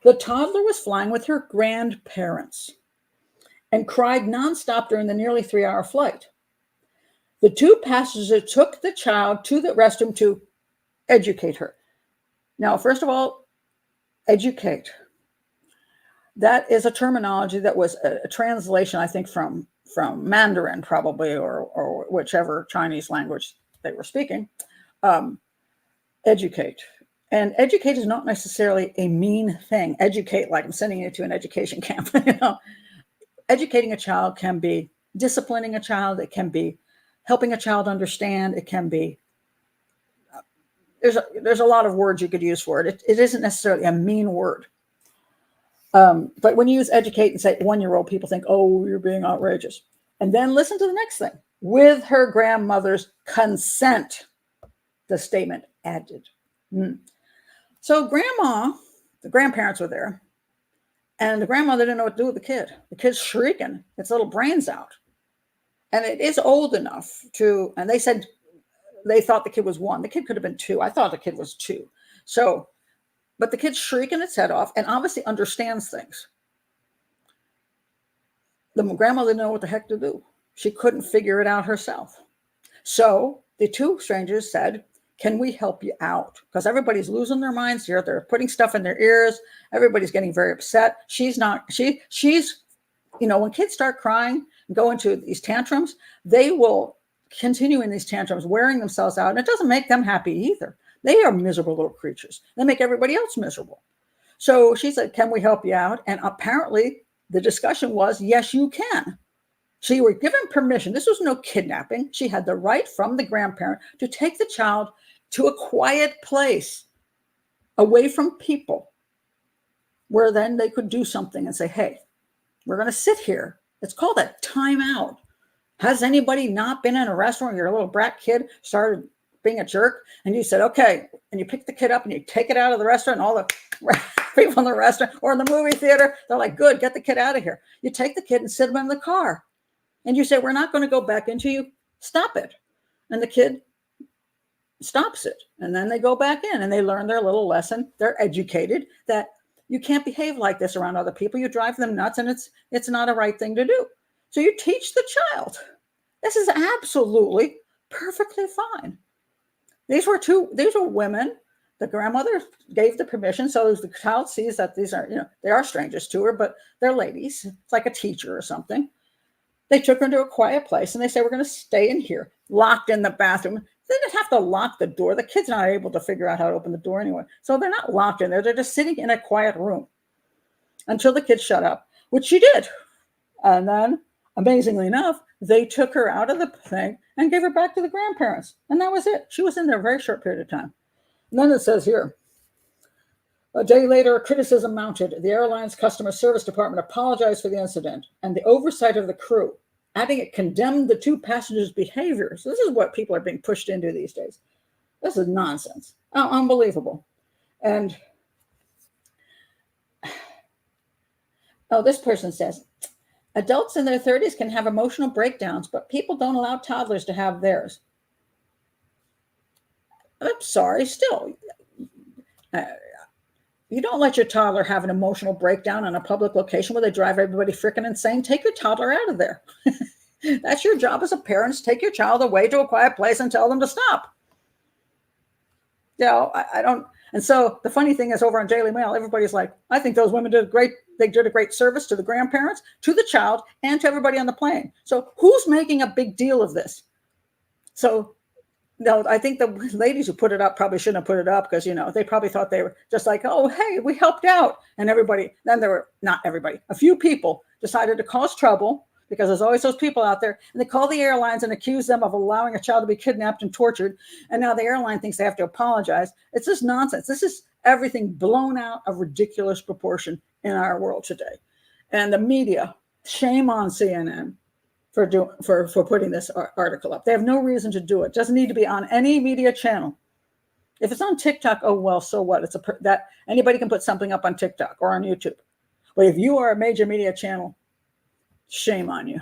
The toddler was flying with her grandparents and cried nonstop during the nearly 3-hour flight. The 2 passengers took the child to the restroom to educate her. Now, first of all, educate. That is a terminology that was a translation, I think, from Mandarin probably, or whichever Chinese language they were speaking. Educate. And educate is not necessarily a mean thing. Educate, like I'm sending you to an education camp. Educating a child can be disciplining a child. It can be helping a child understand. It can be, there's a lot of words you could use for it. It isn't necessarily a mean word. But when you use educate and say 1-year-old, people think, oh, you're being outrageous. And then listen to the next thing. With her grandmother's consent, the statement added. So the grandparents were there, and the grandmother didn't know what to do with the kid. The kid's shrieking its little brains out. And it is old enough to, and they said they thought the kid was 1. The kid could have been 2. I thought the kid was 2. So But the kid's shrieking its head off and obviously understands things. The grandma didn't know what the heck to do. She couldn't figure it out herself. So the two strangers said, can we help you out? Because everybody's losing their minds here. They're putting stuff in their ears. Everybody's getting very upset. She's, when kids start crying and go into these tantrums, they will continue in these tantrums, wearing themselves out. And it doesn't make them happy either. They are miserable little creatures. They make everybody else miserable. So she said, can we help you out? And apparently the discussion was, yes, you can. She was given permission. This was no kidnapping. She had the right from the grandparent to take the child to a quiet place away from people where then they could do something and say, hey, we're going to sit here. It's called a timeout. Has anybody not been in a restaurant? Your little brat kid started being a jerk and you said, okay, and you pick the kid up and you take it out of the restaurant, and all the people in the restaurant or in the movie theater, they're like, good, get the kid out of here. You take the kid and sit him in the car and you say, we're not going to go back into you. Stop it. And the kid stops it. And then they go back in and they learn their little lesson. They're educated that you can't behave like this around other people. You drive them nuts and it's not a right thing to do. So you teach the child. This is absolutely perfectly fine. These were women. The grandmother gave the permission. So as the child sees that these are, they are strangers to her, but they're ladies. It's like a teacher or something. They took her into a quiet place and they say, we're going to stay in here, locked in the bathroom. They didn't have to lock the door. The kid's not able to figure out how to open the door anyway. So they're not locked in there. They're just sitting in a quiet room until the kid shut up, which she did. And then, amazingly enough, they took her out of the thing and gave her back to the grandparents. And that was it. She was in there a very short period of time. And then it says here, a day later, criticism mounted. The airline's customer service department apologized for the incident and the oversight of the crew, adding it condemned the two passengers' behavior. So this is what people are being pushed into these days. This is nonsense. Oh, unbelievable. And this person says, adults in their 30s can have emotional breakdowns, but people don't allow toddlers to have theirs. I'm sorry, still. You don't let your toddler have an emotional breakdown in a public location where they drive everybody freaking insane. Take your toddler out of there. That's your job as a parent. Take your child away to a quiet place and tell them to stop. I don't. And so the funny thing is, over on Daily Mail, everybody's like, I think those women did a great service to the grandparents, to the child, and to everybody on the plane. So who's making a big deal of this? So no, I think the ladies who put it up probably shouldn't have put it up because, they probably thought they were just like, oh, hey, we helped out. And then there were not everybody. A few people decided to cause trouble because there's always those people out there. And they call the airlines and accuse them of allowing a child to be kidnapped and tortured. And now the airline thinks they have to apologize. It's just nonsense. This is everything blown out of ridiculous proportion in our world today. And the media, shame on CNN. For putting this article up. They have no reason to do it. It doesn't need to be on any media channel. If it's on TikTok, oh, well, so what? That anybody can put something up on TikTok or on YouTube. But if you are a major media channel, shame on you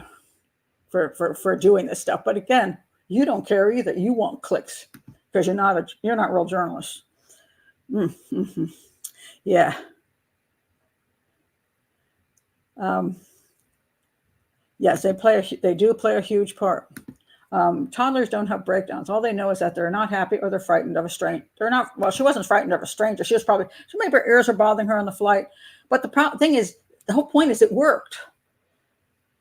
for doing this stuff. But again, you don't care either. You want clicks because you're not real journalists. Mm-hmm. Yeah. Yes, they do play a huge part. Toddlers don't have breakdowns. All they know is that they're not happy or they're frightened of a stranger. She wasn't frightened of a stranger. She maybe her ears were bothering her on the flight. But the whole point is it worked.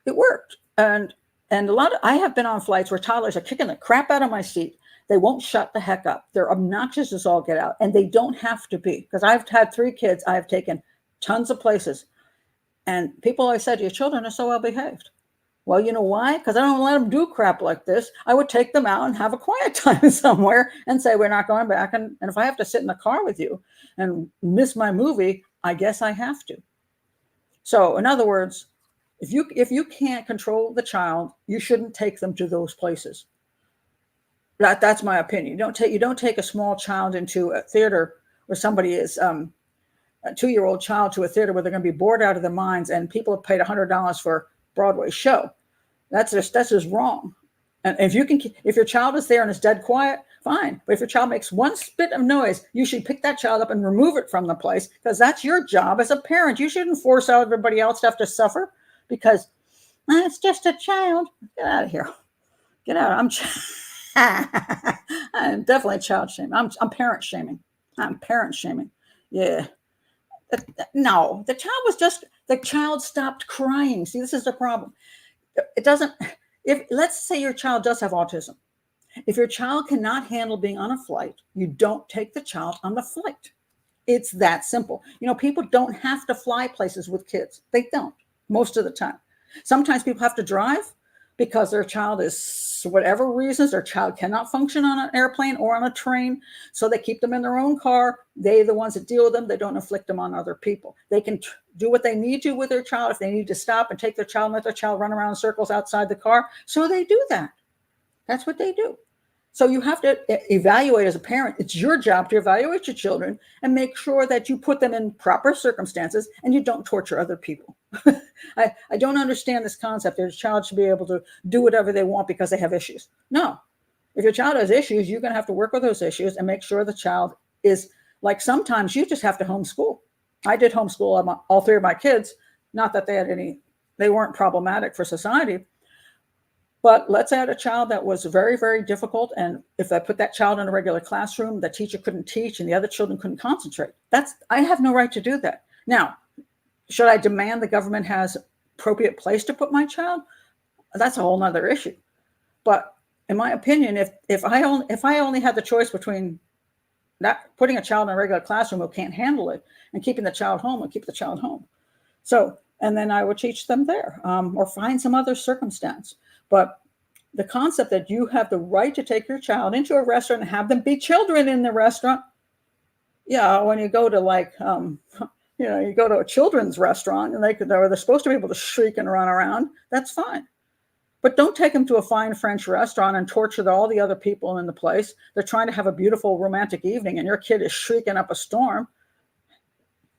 It worked. And I have been on flights where toddlers are kicking the crap out of my seat. They won't shut the heck up. They're obnoxious as all get out. And they don't have to be. Because I've had 3 kids. I have taken tons of places. And people always said, your children are so well behaved. Well, you know why? Because I don't let them do crap like this. I would take them out and have a quiet time somewhere and say, we're not going back. And if I have to sit in the car with you and miss my movie, I guess I have to. So in other words, if you can't control the child, you shouldn't take them to those places. That's my opinion. You don't take a small child into a theater where somebody is a 2-year-old child to a theater where they're going to be bored out of their minds and people have paid $100 for Broadway show. That's just wrong. And if your child is there and is dead quiet, fine. But if your child makes one bit of noise, you should pick that child up and remove it from the place, because that's your job as a parent. You shouldn't force out everybody else to have to suffer because it's just a child. Get out of here. Get out. I'm definitely child shaming. I'm parent shaming. I'm parent shaming. Yeah. No, the child stopped crying. See, this is the problem. It doesn't, let's say your child does have autism. If your child cannot handle being on a flight, you don't take the child on the flight. It's that simple. People don't have to fly places with kids. They don't, most of the time. Sometimes people have to drive because their child is, for whatever reasons, their child cannot function on an airplane or on a train. So they keep them in their own car. They're the ones that deal with them. They don't inflict them on other people. They can do what they need to with their child. If they need to stop and take their child and let their child run around in circles outside the car, so they do that. That's what they do. So you have to evaluate as a parent. It's your job to evaluate your children and make sure that you put them in proper circumstances and you don't torture other people. I don't understand this concept that your child should be able to do whatever they want because they have issues. No. If your child has issues, you're going to have to work with those issues and make sure the child is, like, sometimes you just have to homeschool. I did homeschool all three of my kids. Not that they weren't problematic for society. But let's add a child that was very, very difficult. And if I put that child in a regular classroom, the teacher couldn't teach and the other children couldn't concentrate. I have no right to do that. Now, should I demand the government has appropriate place to put my child? That's a whole nother issue. But in my opinion, if I only had the choice between that putting a child in a regular classroom who can't handle it and keeping the child home, I'd keep the child home. So, and then I would teach them there or find some other circumstance. But the concept that you have the right to take your child into a restaurant and have them be children in the restaurant. Yeah, when you go to you go to a children's restaurant and they're supposed to be able to shriek and run around, that's fine. But don't take them to a fine French restaurant and torture all the other people in the place. They're trying to have a beautiful romantic evening and your kid is shrieking up a storm.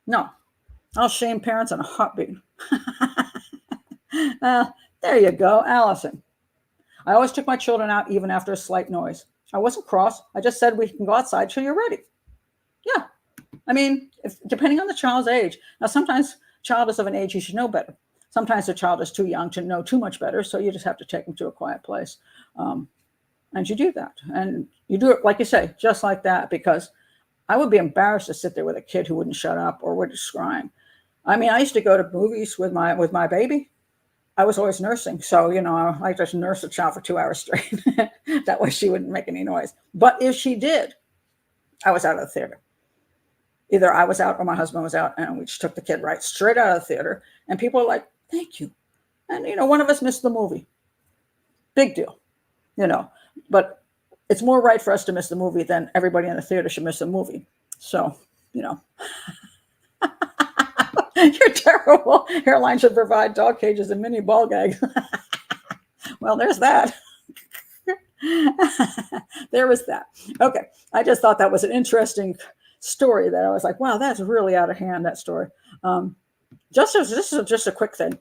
No, I'll shame parents in a heartbeat. There you go, Allison. I always took my children out even after a slight noise. I wasn't cross. I just said we can go outside till you're ready. Yeah. I mean, depending on the child's age. Now, sometimes child is of an age you should know better. Sometimes the child is too young to know too much better. So you just have to take them to a quiet place. And you do that. And you do it, like you say, just like that, because I would be embarrassed to sit there with a kid who wouldn't shut up or would just crying. I mean, I used to go to movies with my baby. I was always nursing. So, I just nurse a child for 2 hours straight. That way she wouldn't make any noise. But if she did, I was out of the theater. Either I was out or my husband was out, and we just took the kid right straight out of the theater. And people are like, thank you. And, one of us missed the movie. Big deal, But it's more right for us to miss the movie than everybody in the theater should miss the movie. So, You're terrible. Airlines should provide dog cages and mini ball gags. Well, there's that. There was that. Okay. I just thought that was an interesting story that I was like, wow, that's really out of hand, that story. This is just a quick thing.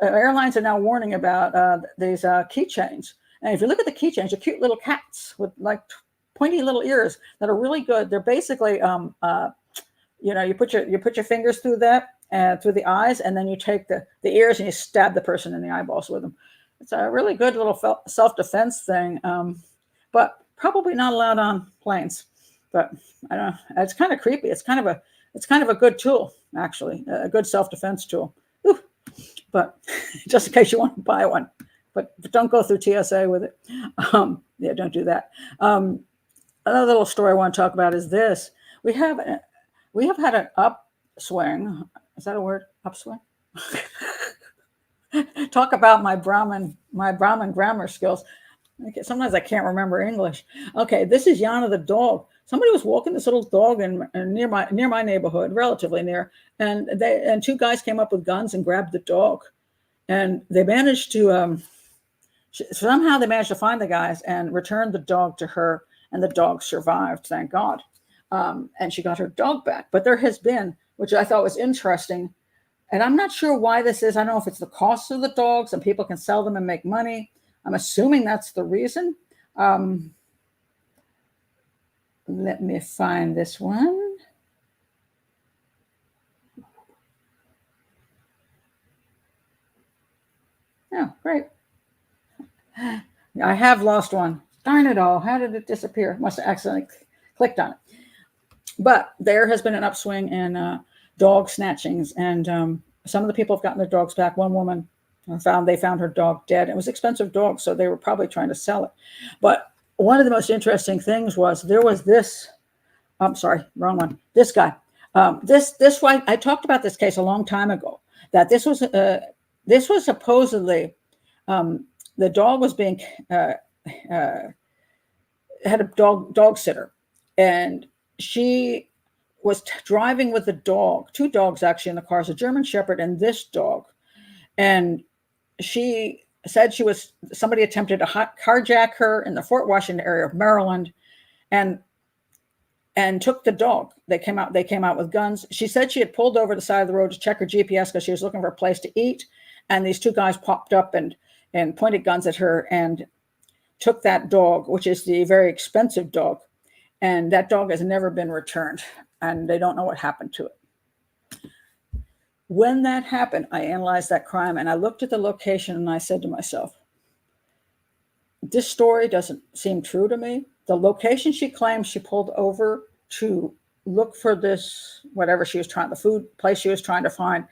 Airlines are now warning about these keychains. And if you look at the keychains, they're cute little cats with like pointy little ears that are really good. They're basically, you put your fingers through that and through the eyes, and then you take the ears and you stab the person in the eyeballs with them. It's a really good little self-defense thing, but probably not allowed on planes. But I don't know. It's kind of creepy. It's kind of a good tool, actually, a good self-defense tool. Ooh. But just in case you want to buy one, but don't go through TSA with it. Yeah, don't do that. Another little story I want to talk about is this. We have had an upswing. Is that a word? Upswing? Talk about my Brahmin grammar skills. Okay, sometimes I can't remember English. Okay, this is Yana the dog. Somebody was walking this little dog in near my neighborhood, relatively near, and two guys came up with guns and grabbed the dog, and they managed to somehow they managed to find the guys and return the dog to her, and the dog survived, thank God. And she got her dog back. But there has been, which I thought was interesting, and I'm not sure why this is. I don't know if it's the cost of the dogs and people can sell them and make money. I'm assuming that's the reason. let me find this one. Oh, great. I have lost one. Darn it all. How did it disappear? Must have accidentally clicked on it. But there has been an upswing in dog snatchings. And some of the people have gotten their dogs back. One woman they found her dog dead. It was an expensive dog, so they were probably trying to sell it. But one of the most interesting things was there was this. I'm sorry, wrong one. This guy. This one. I talked about this case a long time ago. That this was supposedly the dog was being had a dog sitter, and she was driving with the dog, two dogs actually in the car, a German Shepherd and this dog, and she said somebody attempted to carjack her in the Fort Washington area of Maryland, and took the dog. They came out with guns. She said she had pulled over the side of the road to check her GPS because she was looking for a place to eat, and these two guys popped up and pointed guns at her and took that dog, which is the very expensive dog, and that dog has never been returned, and they don't know what happened to it. When that happened, I analyzed that crime, and I looked at the location, and I said to myself, this story doesn't seem true to me. The location she claims she pulled over to look for this, whatever she was the food place she was trying to find,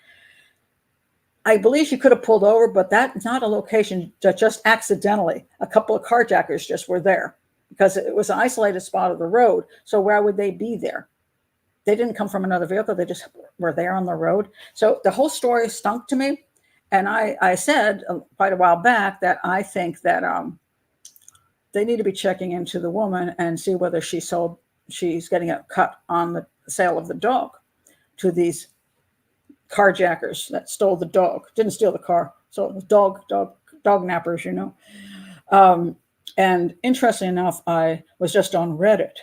I believe she could have pulled over, but that's not a location that just accidentally, a couple of carjackers just were there, because it was an isolated spot of the road. So why would they be there? They didn't come from another vehicle. They just were there on the road. So the whole story stunk to me. And I said quite a while back that I think that they need to be checking into the woman and see whether she's getting a cut on the sale of the dog to these carjackers that stole the dog. Didn't steal the car. So it was dog nappers, you know. And interestingly enough, I was just on Reddit,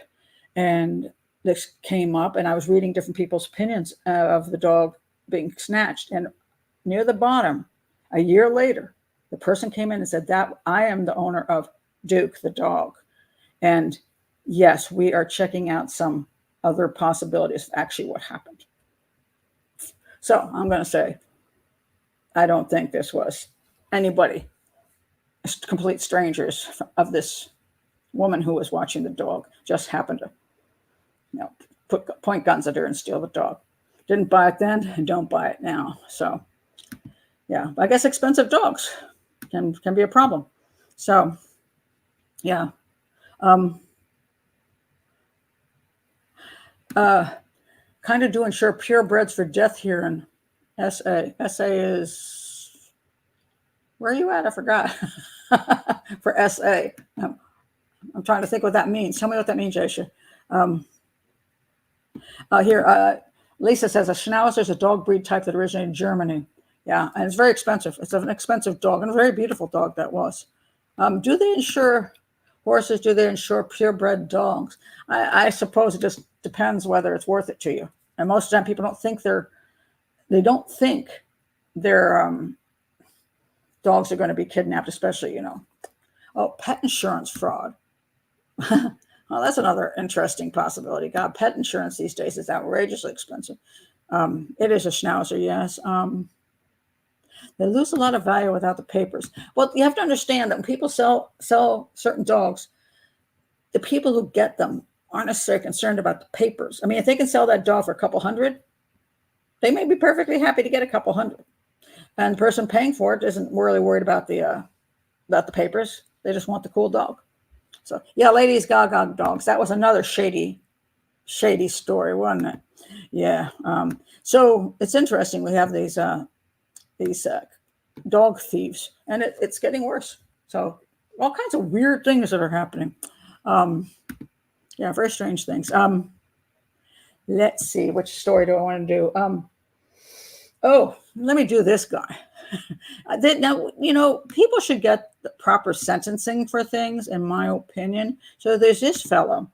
and this came up, and I was reading different people's opinions of the dog being snatched. And near the bottom, a year later, the person came in and said that I am the owner of Duke, the dog. And yes, we are checking out some other possibilities of actually what happened. So I'm going to say, I don't think this was anybody, complete strangers of this woman who was watching the dog, just happened to, point guns at her and steal the dog. Didn't buy it then and don't buy it now. So yeah, I guess expensive dogs can be a problem. So yeah. Kind of do insure purebreds for death here in SA. SA is, where are you at? I forgot. For SA. I'm trying to think what that means. Tell me what that means, Aisha. Here, Lisa says a Schnauzer is a dog breed type that originated in Germany. Yeah, and it's very expensive. It's an expensive dog, and a very beautiful dog that was. Do they insure horses? Do they insure purebred dogs? I suppose it just depends whether it's worth it to you. And most of the time, people don't think their dogs are going to be kidnapped, especially, pet insurance fraud. Well, that's another interesting possibility. God, pet insurance these days is outrageously expensive. It is a Schnauzer, yes. They lose a lot of value without the papers. Well, you have to understand that when people sell certain dogs, the people who get them aren't necessarily concerned about the papers. I mean, if they can sell that dog for a couple hundred, they may be perfectly happy to get a couple hundred. And the person paying for it isn't really worried about the papers. They just want the cool dog. So yeah, ladies gaga dogs. That was another shady story, wasn't it? Yeah. So it's interesting. We have these dog thieves, and it's getting worse. So all kinds of weird things that are happening. Yeah, very strange things. Let's see, which story do I want to do? Let me do this guy. Now, people should get the proper sentencing for things, in my opinion. So there's this fellow.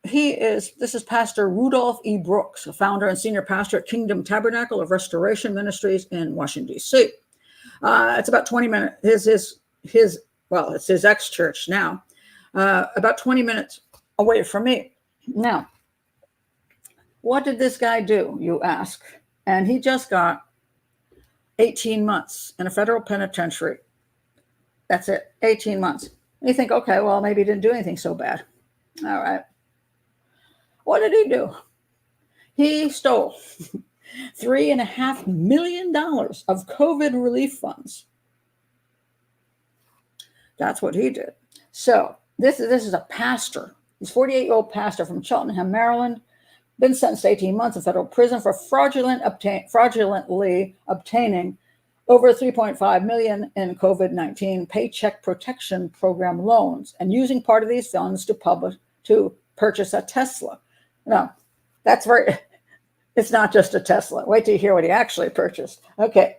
This is Pastor Rudolph E. Brooks, a founder and senior pastor at Kingdom Tabernacle of Restoration Ministries in Washington, D.C. It's about 20 minutes. It's his ex-church now. about 20 minutes away from me. Now, what did this guy do, you ask? And he just got 18 months in a federal penitentiary. That's it, 18 months. And you think, okay, well, maybe he didn't do anything so bad. All right. What did he do? He stole $3.5 million of COVID relief funds. That's what he did. So this is a pastor. He's a 48-year-old pastor from Cheltenham, Maryland. Been sentenced to 18 months in federal prison for fraudulently obtaining over $3.5 million in COVID-19 Paycheck Protection Program loans and using part of these funds to purchase a Tesla. Now, it's not just a Tesla. Wait till you hear what he actually purchased. Okay.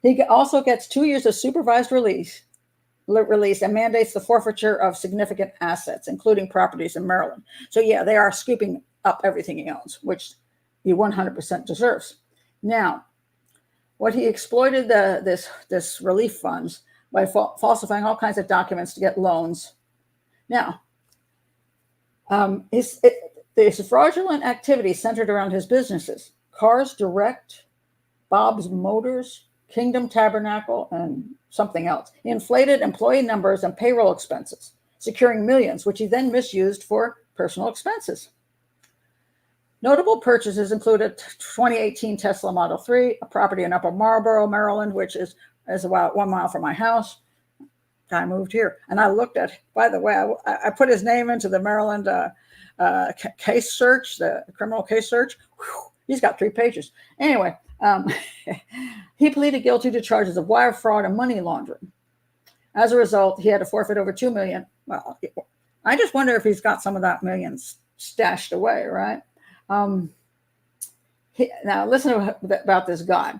He also gets 2 years of supervised release and mandates the forfeiture of significant assets, including properties in Maryland. So yeah, they are scooping up everything he owns, which he 100% deserves. Now, what he exploited this relief funds by falsifying all kinds of documents to get loans. Now, this fraudulent activity centered around his businesses: Cars Direct, Bob's Motors, Kingdom Tabernacle, and something else. He inflated employee numbers and payroll expenses, securing millions, which he then misused for personal expenses. Notable purchases included 2018 Tesla Model 3, a property in Upper Marlboro, Maryland, which is about 1 mile from my house. I moved here, and I looked at, by the way, I put his name into the Maryland case search, the criminal case search. Whew, he's got 3 pages. Anyway, he pleaded guilty to charges of wire fraud and money laundering. As a result, he had to forfeit over $2 million. Well, I just wonder if he's got some of that millions stashed away, right? Now, listen about this guy.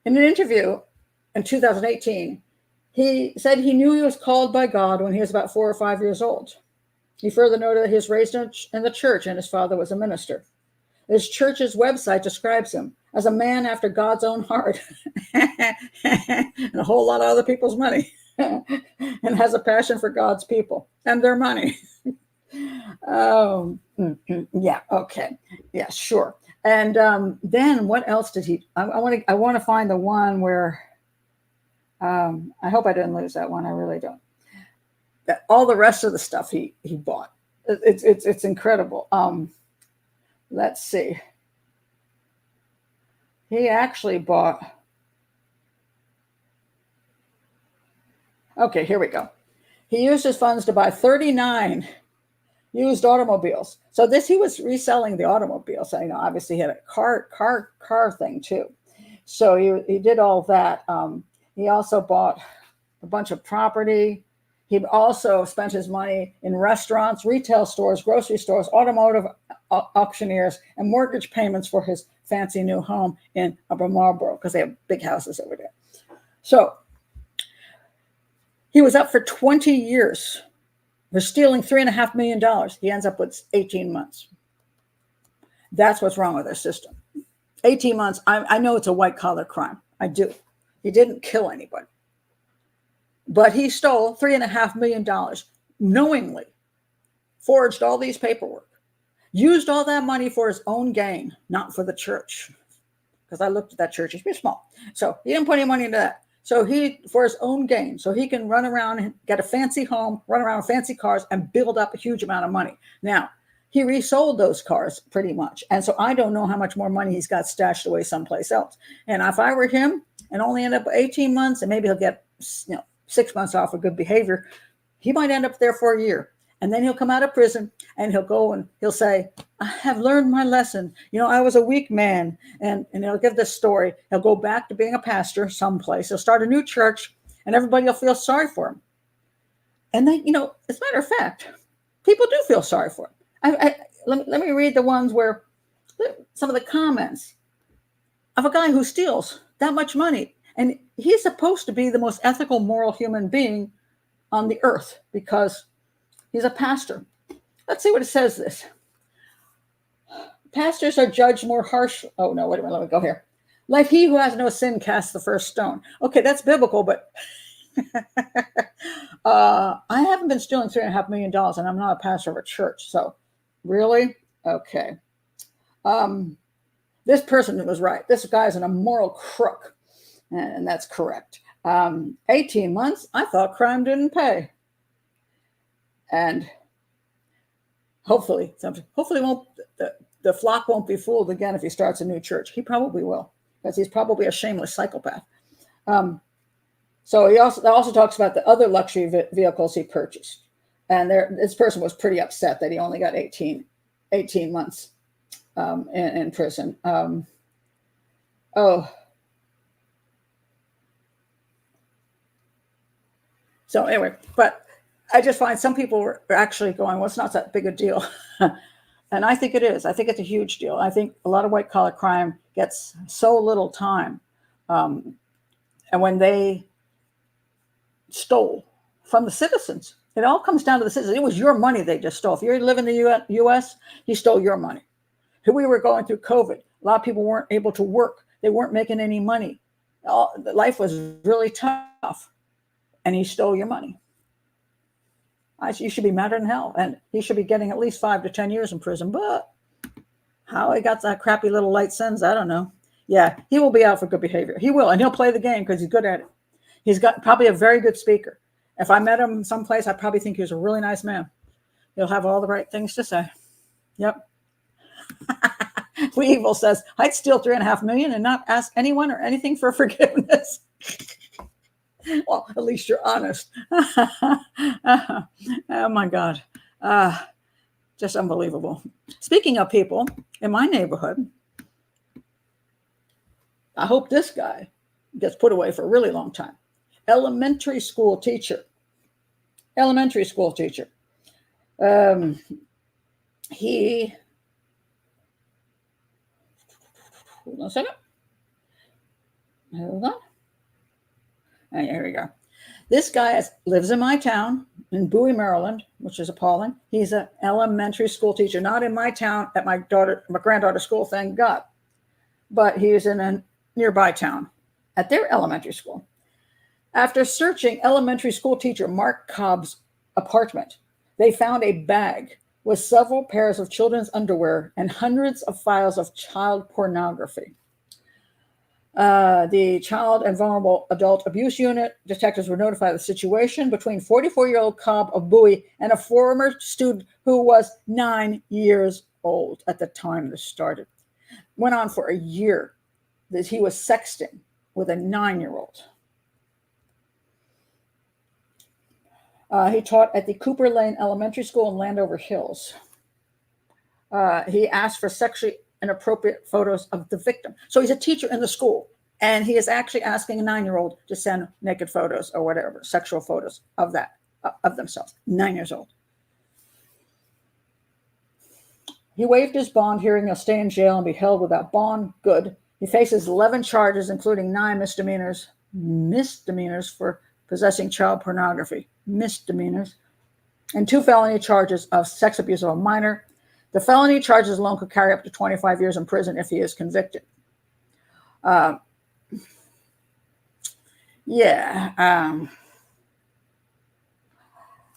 In an interview in 2018, he said he knew he was called by God when he was about 4 or 5 years old. He further noted that he was raised in the church and his father was a minister. His church's website describes him as a man after God's own heart and a whole lot of other people's money and has a passion for God's people and their money. Yeah, okay. Yeah, sure. And then what else did he? I want to find the one where I hope I didn't lose that one. I really don't. All the rest of the stuff he bought. It's incredible. Let's see. He actually bought. Okay, here we go. He used his funds to buy 39 used automobiles. So he was reselling the automobiles. So, obviously he had a car thing too. So he did all that. He also bought a bunch of property. He also spent his money in restaurants, retail stores, grocery stores, automotive auctioneers, and mortgage payments for his fancy new home in Upper Marlboro, because they have big houses over there. So he was up for 20 years for stealing $3.5 million. He ends up with 18 months. That's what's wrong with our system. 18 months. I know it's a white-collar crime. I do. He didn't kill anybody. But he stole $3.5 million knowingly, forged all these paperwork, used all that money for his own gain, not for the church. Because I looked at that church, it's pretty small. So he didn't put any money into that. So for his own gain, so he can run around and get a fancy home, run around with fancy cars, and build up a huge amount of money. Now, he resold those cars pretty much. And so I don't know how much more money he's got stashed away someplace else. And if I were him and only end up 18 months, and maybe he'll get 6 months off for good behavior, he might end up there for a year. And then he'll come out of prison and he'll go and he'll say, I have learned my lesson. I was a weak man. And he'll give this story. He'll go back to being a pastor someplace. He'll start a new church and everybody will feel sorry for him. And then, as a matter of fact, people do feel sorry for him. Let me read the ones where some of the comments of a guy who steals that much money. And he's supposed to be the most ethical, moral human being on the earth because he's a pastor. Let's see what it says this. Pastors are judged more harsh. Oh, no, wait a minute. Let me go here. Let he who has no sin cast the first stone. Okay, that's biblical, but I haven't been stealing $3.5 million, and I'm not a pastor of a church. So, really? Okay. This person was right. This guy is an immoral crook, and that's correct. 18 months, I thought crime didn't pay. And hopefully the flock won't be fooled again if he starts a new church. He probably will, because he's probably a shameless psychopath. So he also talks about the other luxury vehicles he purchased. And this person was pretty upset that he only got 18 months in prison. So anyway, but I just find some people are actually going, well, it's not that big a deal. And I think it is. I think it's a huge deal. I think a lot of white collar crime gets so little time. And when they stole from the citizens, it all comes down to the citizens. It was your money they just stole. If you live in the U.S., you stole your money. We were going through COVID. A lot of people weren't able to work. They weren't making any money. Life was really tough. And he stole your money. You should be madder than hell. And he should be getting at least 5 to 10 years in prison. But how he got that crappy little light sentence, I don't know. Yeah, he will be out for good behavior. He will. And he'll play the game because he's good at it. He's got probably a very good speaker. If I met him someplace, I probably think he was a really nice man. He'll have all the right things to say. Yep. Weevil says, I'd steal $3.5 million and not ask anyone or anything for forgiveness. Well, at least you're honest. Oh my God. Just unbelievable. Speaking of people in my neighborhood, I hope this guy gets put away for a really long time. Elementary school teacher. Hold on a second. Hold on. And here we go. This guy lives in my town in Bowie, Maryland, which is appalling. He's an elementary school teacher, not in my town at my granddaughter's school, thank God. But he is in a nearby town at their elementary school. After searching elementary school teacher Mark Cobb's apartment, they found a bag with several pairs of children's underwear and hundreds of files of child pornography. The Child and Vulnerable Adult Abuse Unit detectives were notified of the situation between 44-year-old Cobb of Bowie and a former student who was 9 years old at the time this started. Went on for a year that he was sexting with a 9-year-old. He taught at the Cooper Lane Elementary School in Landover Hills. He asked for sexually inappropriate photos of the victim. So he's a teacher in the school, and he is actually asking a 9-year-old to send naked photos or whatever, sexual photos of themselves. 9 years old. He waived his bond, hearing he'll stay in jail and be held without bond. Good. He faces 11 charges, including 9 misdemeanors for possessing child pornography, misdemeanors, and 2 felony charges of sex abuse of a minor. The felony charges alone could carry up to 25 years in prison if he is convicted. All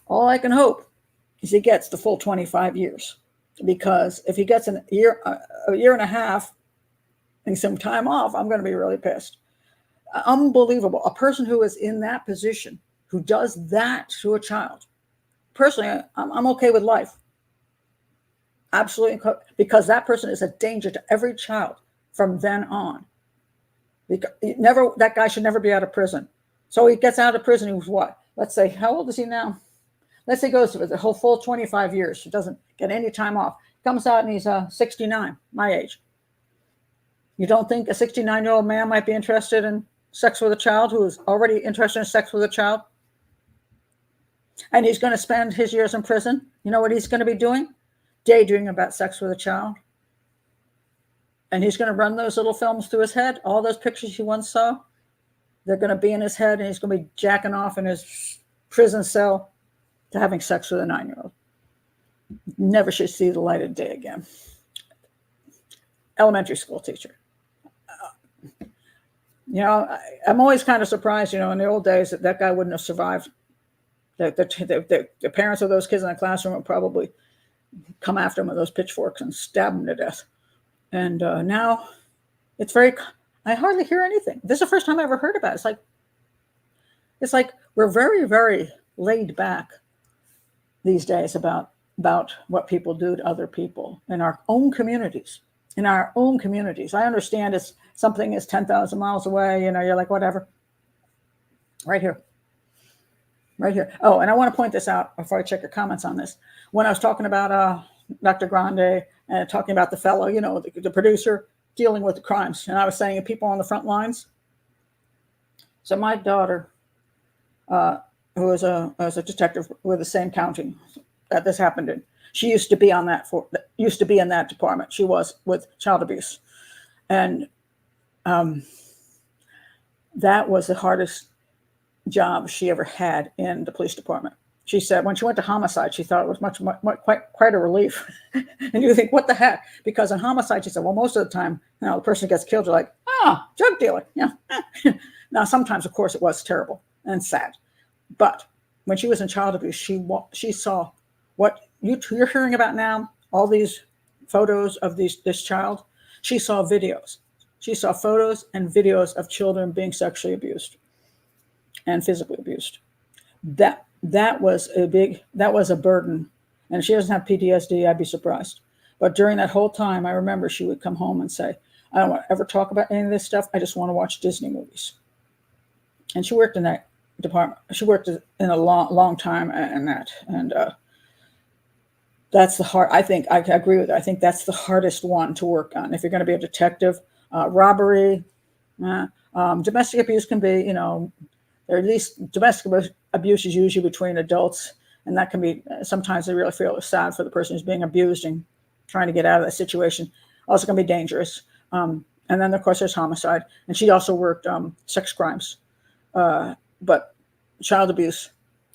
I can hope is he gets the full 25 years, because if he gets a year and a half and some time off, I'm going to be really pissed. Unbelievable. A person who is in that position, who does that to a child. Personally, I'm okay with life. Absolutely, because that person is a danger to every child from then on. That guy should never be out of prison. So he gets out of prison. He was what? Let's say, how old is he now? Let's say he goes for the whole full 25 years. He doesn't get any time off. Comes out and he's 69, my age. You don't think a 69-year-old man might be interested in sex with a child who is already interested in sex with a child? And he's going to spend his years in prison. You know what he's going to be doing? Daydreaming about sex with a child. And he's going to run those little films through his head. All those pictures he once saw, they're going to be in his head, and he's going to be jacking off in his prison cell to having sex with a 9-year-old. Never should see the light of day again. Elementary school teacher. I'm always kind of surprised, in the old days that guy wouldn't have survived The parents of those kids in the classroom would probably come after them with those pitchforks and stab them to death. And now I hardly hear anything. This is the first time I ever heard about it. It's like we're very, very laid back these days about what people do to other people in our own communities. I understand it's something is 10,000 miles away, you're like, whatever. Right here. Oh, and I want to point this out before I check your comments on this. When I was talking about Dr. Grande and talking about the fellow, the producer dealing with the crimes, and I was saying people on the front lines. So my daughter, who was a detective with the same county that this happened in, she used to be in that department. She was with child abuse, and that was the hardest job she ever had in the police department. She said when she went to Homicide, she thought it was quite a relief. And you think, what the heck? Because in Homicide, she said, well, most of the time, the person gets killed, you're like, drug dealer. Yeah. Now, sometimes, of course, it was terrible and sad. But when she was in child abuse, she saw what you're hearing about now, all these photos of this child. She saw videos. She saw photos and videos of children being sexually abused and physically abused. That was a burden. And she doesn't have PTSD, I'd be surprised. But during that whole time, I remember she would come home and say, I don't want to ever talk about any of this stuff. I just want to watch Disney movies. And she worked in that department. She worked in a long time in that. And that's the hard, I think, I agree with her. I think that's the hardest one to work on. If you're going to be a detective, robbery, domestic abuse can be, or at least domestic abuse is usually between adults. And that can be, sometimes they really feel sad for the person who's being abused and trying to get out of that situation. Also can be dangerous. And then, of course, there's homicide. And she also worked sex crimes. But child abuse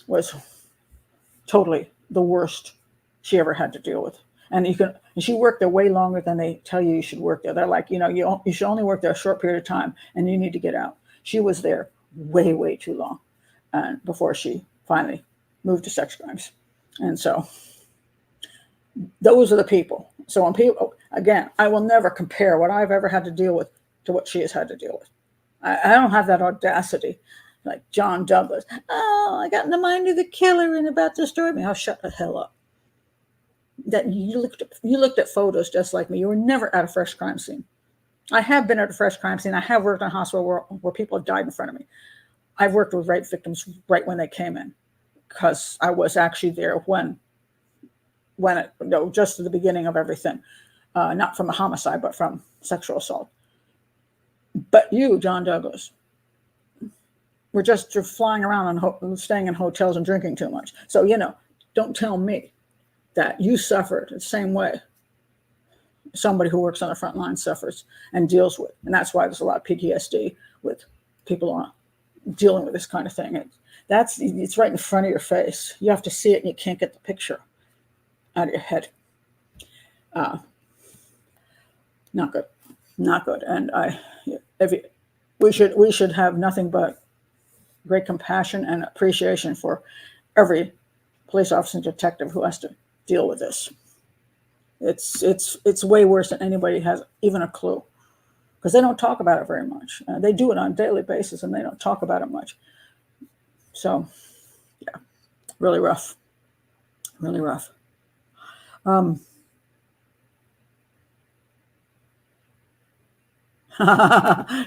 was totally the worst she ever had to deal with. And she worked there way longer than they tell you should work there. They're like, you should only work there a short period of time and you need to get out. She was there way, way too long before she finally moved to sex crimes. And so those are the people. So when people, again, I will never compare what I've ever had to deal with to what she has had to deal with. I don't have that audacity like John Douglas. Oh, I got in the mind of the killer and about to destroy me. I'll shut the hell up. That you looked at photos just like me. You were never at a fresh crime scene. I have been at a fresh crime scene. I have worked in a hospital where people have died in front of me. I've worked with rape victims right when they came in because I was actually there just at the beginning of everything, not from a homicide, but from sexual assault. But you, John Douglas, were just flying around and staying in hotels and drinking too much. So, don't tell me that you suffered the same way somebody who works on the front line suffers and deals with. And that's why there's a lot of PTSD with people dealing with this kind of thing. It's right in front of your face. You have to see it and you can't get the picture out of your head. Not good. And we should have nothing but great compassion and appreciation for every police officer and detective who has to deal with this. It's way worse than anybody has even a clue, because they don't talk about it very much. They do it on a daily basis and they don't talk about it much. So, yeah, really rough.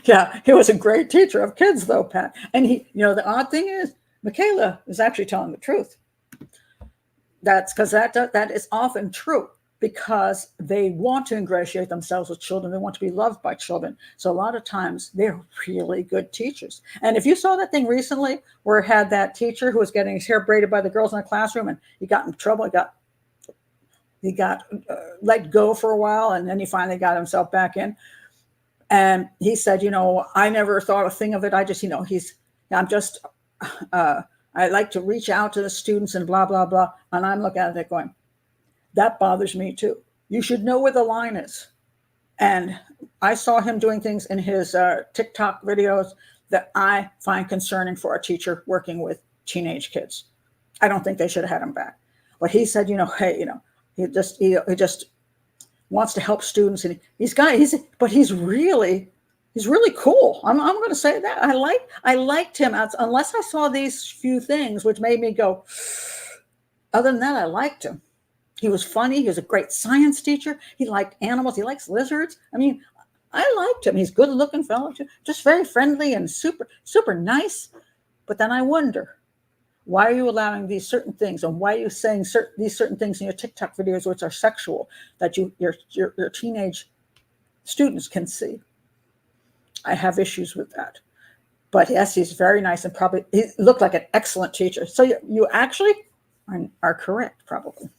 Yeah, he was a great teacher of kids, though, Pat. And the odd thing is, Michaela is actually telling the truth. That's because that is often true, because they want to ingratiate themselves with children. They want to be loved by children. So a lot of times they're really good teachers. And if you saw that thing recently where it had that teacher who was getting his hair braided by the girls in the classroom and he got in trouble, he got let go for a while, and then he finally got himself back in. And he said, I never thought a thing of it. I just, I like to reach out to the students and blah, blah, blah. And I'm looking at it going, that bothers me too. You should know where the line is. And I saw him doing things in his TikTok videos that I find concerning for a teacher working with teenage kids. I don't think they should have had him back. But he said, hey, he just wants to help students, and he's really cool. I'm going to say that I liked him, unless I saw these few things which made me go. Other than that, I liked him. He was funny. He was a great science teacher. He liked animals. He likes lizards. I mean, I liked him. He's a good-looking fellow, just very friendly and super, super nice. But then I wonder, why are you allowing these certain things, and why are you saying these certain things in your TikTok videos which are sexual that your teenage students can see? I have issues with that. But yes, he's very nice, and probably he looked like an excellent teacher. So you actually are correct, probably.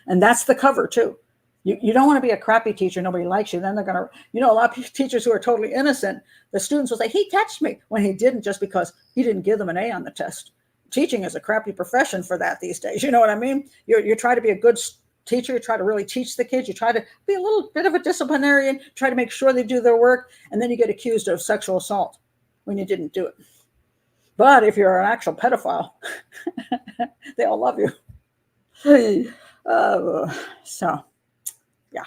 And that's the cover too. You don't want to be a crappy teacher. Nobody likes you. Then they're going to, a lot of teachers who are totally innocent, the students will say, he touched me, when he didn't, just because he didn't give them an A on the test. Teaching is a crappy profession for that these days. You know what I mean? You try to be a good teacher. You try to really teach the kids. You try to be a little bit of a disciplinarian, try to make sure they do their work. And then you get accused of sexual assault when you didn't do it. But if you're an actual pedophile, they all love you. So, yeah.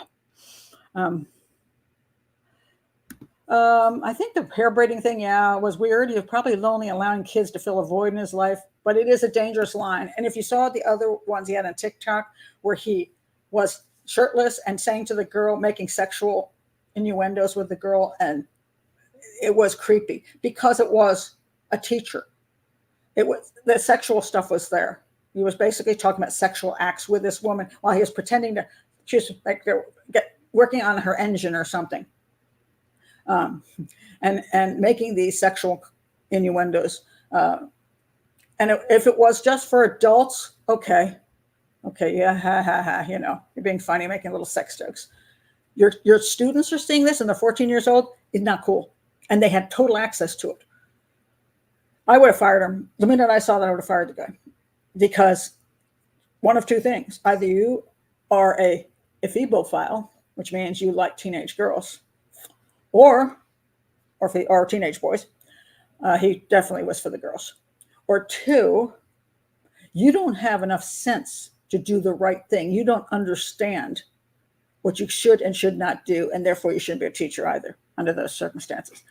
I think the hair braiding thing, was weird. He was probably lonely, allowing kids to fill a void in his life, but it is a dangerous line. And if you saw the other ones he had on TikTok, where he was shirtless and saying to the girl, making sexual innuendos with the girl, and it was creepy because it was a teacher. The sexual stuff was there. He was basically talking about sexual acts with this woman while he was pretending to, she was like working on her engine or something. And making these sexual innuendos. And if it was just for adults, okay, yeah, you're being funny, making little sex jokes. Your students are seeing this and they're 14 years old, it's not cool. And they had total access to it. I would have fired him. The minute I saw that, I would have fired the guy. Because one of two things, either you are a ephebophile, which means you like teenage girls, or teenage boys. He definitely was for the girls. Or two, you don't have enough sense to do the right thing. You don't understand what you should and should not do, and therefore you shouldn't be a teacher either under those circumstances.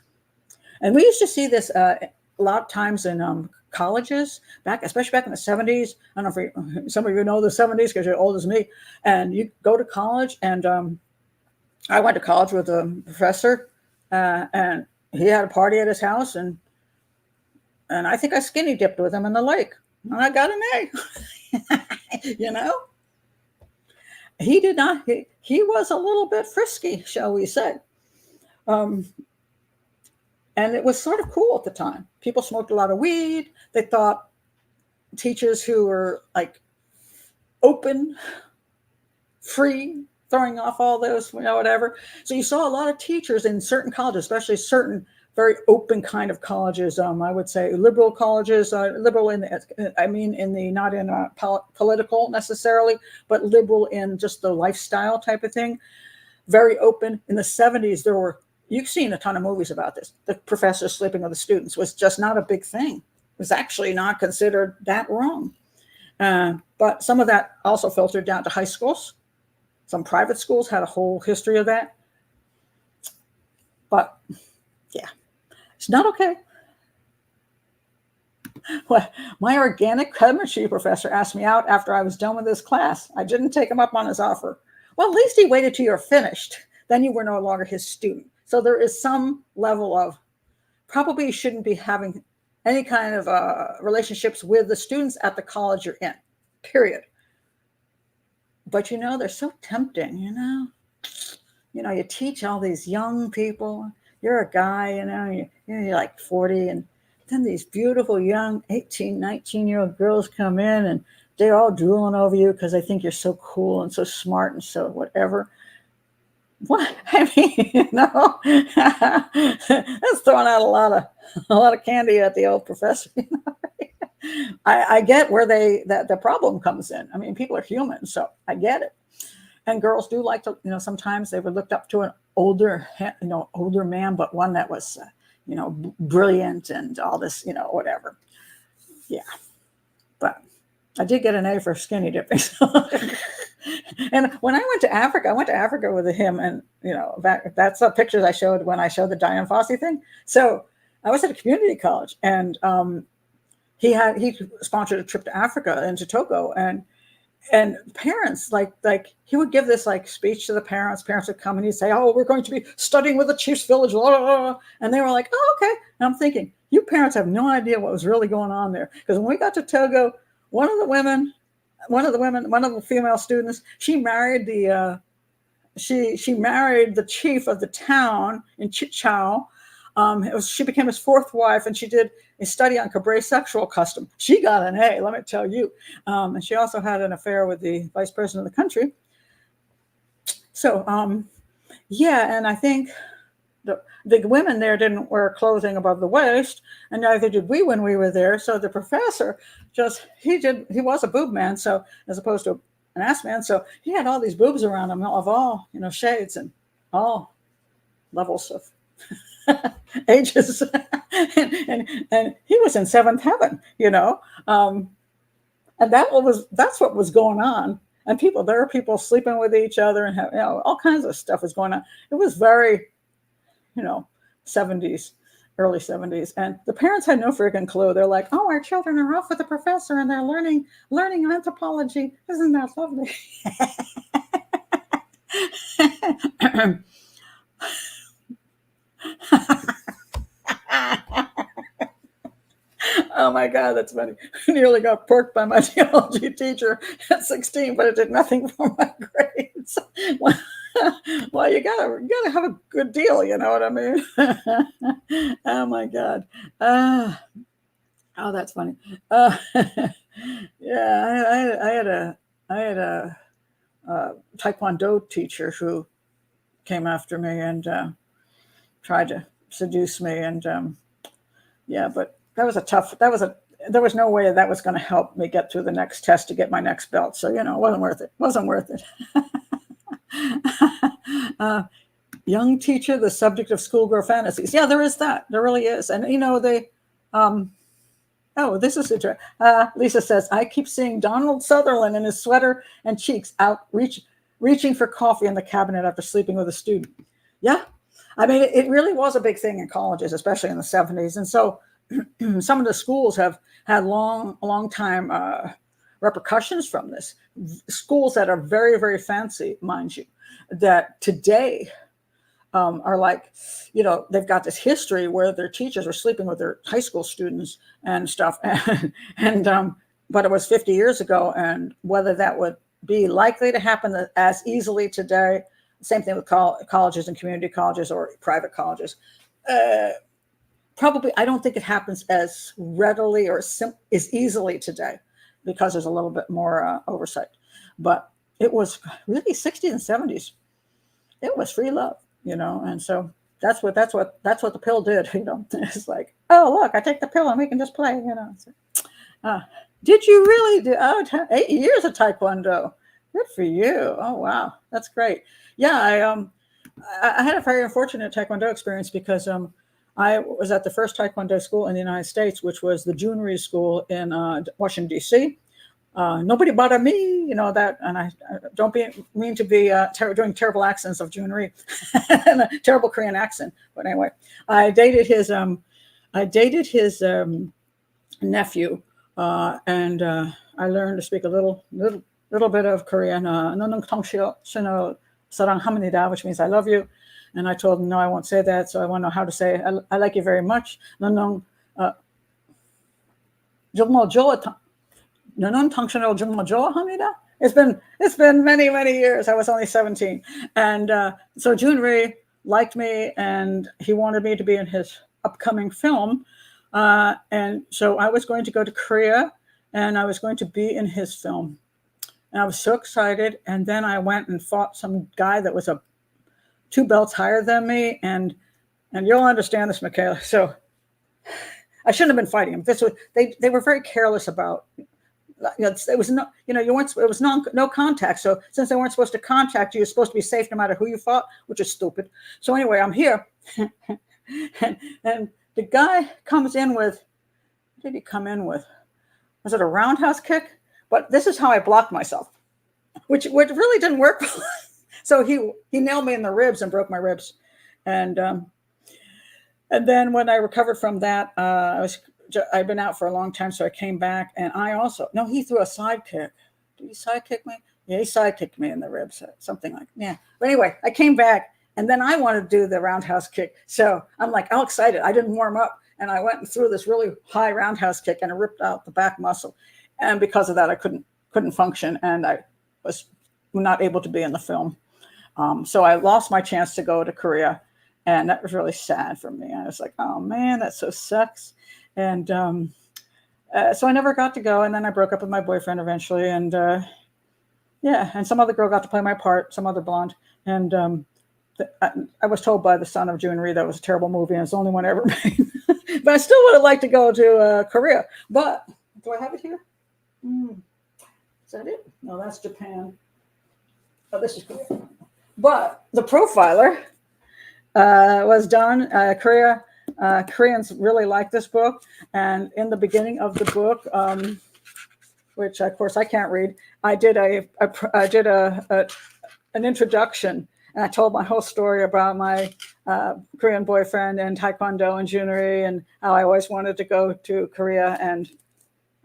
And we used to see this a lot of times in colleges, especially back in the 70s. I don't know if some of you know the 70s because you're old as me. And you go to college, and I went to college with a professor, and he had a party at his house, and I think I skinny dipped with him in the lake, and I got an A. He did not. He was a little bit frisky, shall we say. And it was sort of cool at the time. People smoked a lot of weed. They thought teachers who were like open, free, throwing off all those, whatever. So you saw a lot of teachers in certain colleges, especially certain very open kind of colleges. I would say liberal colleges, liberal in not in political necessarily, but liberal in just the lifestyle type of thing. Very open. In the 70s, you've seen a ton of movies about this. The professor sleeping with the students was just not a big thing. It was actually not considered that wrong. But some of that also filtered down to high schools. Some private schools had a whole history of that. But yeah, it's not okay. Well, my organic chemistry professor asked me out after I was done with this class. I didn't take him up on his offer. Well, at least he waited till you're finished. Then you were no longer his student. So there is some level of probably you shouldn't be having any kind of relationships with the students at the college you're in, period. But, they're so tempting, you teach all these young people. You're a guy, you're like 40, and then these beautiful young 18, 19-year-old girls come in, and they're all drooling over you because they think you're so cool and so smart and so whatever. What? I mean, that's throwing out a lot of candy at the old professor. I get where the problem comes in. I mean, people are human, so I get it. And girls do like to, sometimes they were looked up to an older man, but one that was, brilliant and all this, whatever. Yeah, but I did get an A for skinny dipping. And when I went to Africa with him, and that's the pictures I showed when I showed the Diane Fossey thing. So I was at a community college, and he sponsored a trip to Africa and to Togo, and parents like he would give this like speech to the parents. Parents would come and he'd say, "Oh, we're going to be studying with the chief's village," blah, blah, blah. And they were like, "Oh, okay." And I'm thinking, you parents have no idea what was really going on there, because when we got to Togo, one of the female students, she married the chief of the town in Chichao. She became his fourth wife, and she did a study on Cabre sexual custom. She got an A, let me tell you. And she also had an affair with the vice president of the country. So, yeah, and I think the women there didn't wear clothing above the waist, and neither did we when we were there. So the professor he was a boob man, so as opposed to an ass man. So he had all these boobs around him of all, shades and all levels of ages. and he was in seventh heaven, and that's what was going on. And there were people sleeping with each other, and all kinds of stuff was going on. It was very 70s, early 70s, and the parents had no freaking clue. They're like, "Oh, our children are off with the professor and they're learning anthropology. Isn't that lovely?" Oh my God, that's funny. I nearly got porked by my geology teacher at 16, but it did nothing for my grades. Well, you gotta have a good deal, you know what I mean? Oh my God. Oh, that's funny. Yeah, I had a Taekwondo teacher who came after me and tried to seduce me, and yeah, but there was no way that was going to help me get through the next test to get my next belt. So, it wasn't worth it. Wasn't worth it. Young teacher, the subject of schoolgirl fantasies. Yeah, there is that. There really is. And, this is interesting. Lisa says, I keep seeing Donald Sutherland in his sweater and cheeks out reaching for coffee in the cabinet after sleeping with a student. Yeah. I mean, it really was a big thing in colleges, especially in the 70s. And so some of the schools have had long time repercussions from this. Schools that are very, very fancy, mind you, that today are like, they've got this history where their teachers are sleeping with their high school students and stuff. But it was 50 years ago, and whether that would be likely to happen as easily today, same thing with colleges and community colleges or private colleges. Probably, I don't think it happens as readily or as easily today, because there's a little bit more oversight. But it was really 60s and 70s. It was free love, and so that's what the pill did. It's like, oh, look, I take the pill and we can just play. So, did you really do 8 years of Taekwondo? Good for you. Oh wow, that's great. Yeah, I had a very unfortunate Taekwondo experience because I was at the first Taekwondo school in the United States, which was the Junri School in Washington, D.C. Nobody but me, that, and I don't mean to be doing terrible accents of Junri and a terrible Korean accent. But anyway, I dated his nephew, and I learned to speak a little bit of Korean. Which means I love you. And I told him, no, I won't say that. So I want to know how to say, I like you very much. It's been many, many years. I was only 17. And so Junri liked me, and he wanted me to be in his upcoming film. And so I was going to go to Korea, and I was going to be in his film. And I was so excited. And then I went and fought some guy that was 2 belts higher than me. And you'll understand this, Michaela. So I shouldn't have been fighting him. They were very careless about, it was no, it was no contact. So since they weren't supposed to contact you, you're supposed to be safe no matter who you fought, which is stupid. So anyway, I'm here. and the guy comes in with, what did he come in with? Was it a roundhouse kick? But this is how I blocked myself, which really didn't work. So he nailed me in the ribs and broke my ribs. And then when I recovered from that, I'd been out for a long time, so I came back, and he threw a sidekick. Did he sidekick me? Yeah, he sidekicked me in the ribs, something like, yeah. But anyway, I came back, and then I wanted to do the roundhouse kick. So I'm like, all excited. I didn't warm up, and I went and threw this really high roundhouse kick, and it ripped out the back muscle. And because of that, I couldn't function, and I was not able to be in the film. So I lost my chance to go to Korea, and that was really sad for me. I was like, oh man, that so sucks. And so I never got to go. And then I broke up with my boyfriend eventually. And and some other girl got to play my part, some other blonde. And I was told by the son of June Rhee that was a terrible movie, and it's the only one I ever made. But I still would have liked to go to Korea. But do I have it here? Is that it? No, that's Japan. Oh, this is Korea. But the profiler was done. Korea. Koreans really like this book, and in the beginning of the book, which of course I can't read, I did an introduction, and I told my whole story about my Korean boyfriend and Taekwondo and Junri, and how I always wanted to go to Korea, and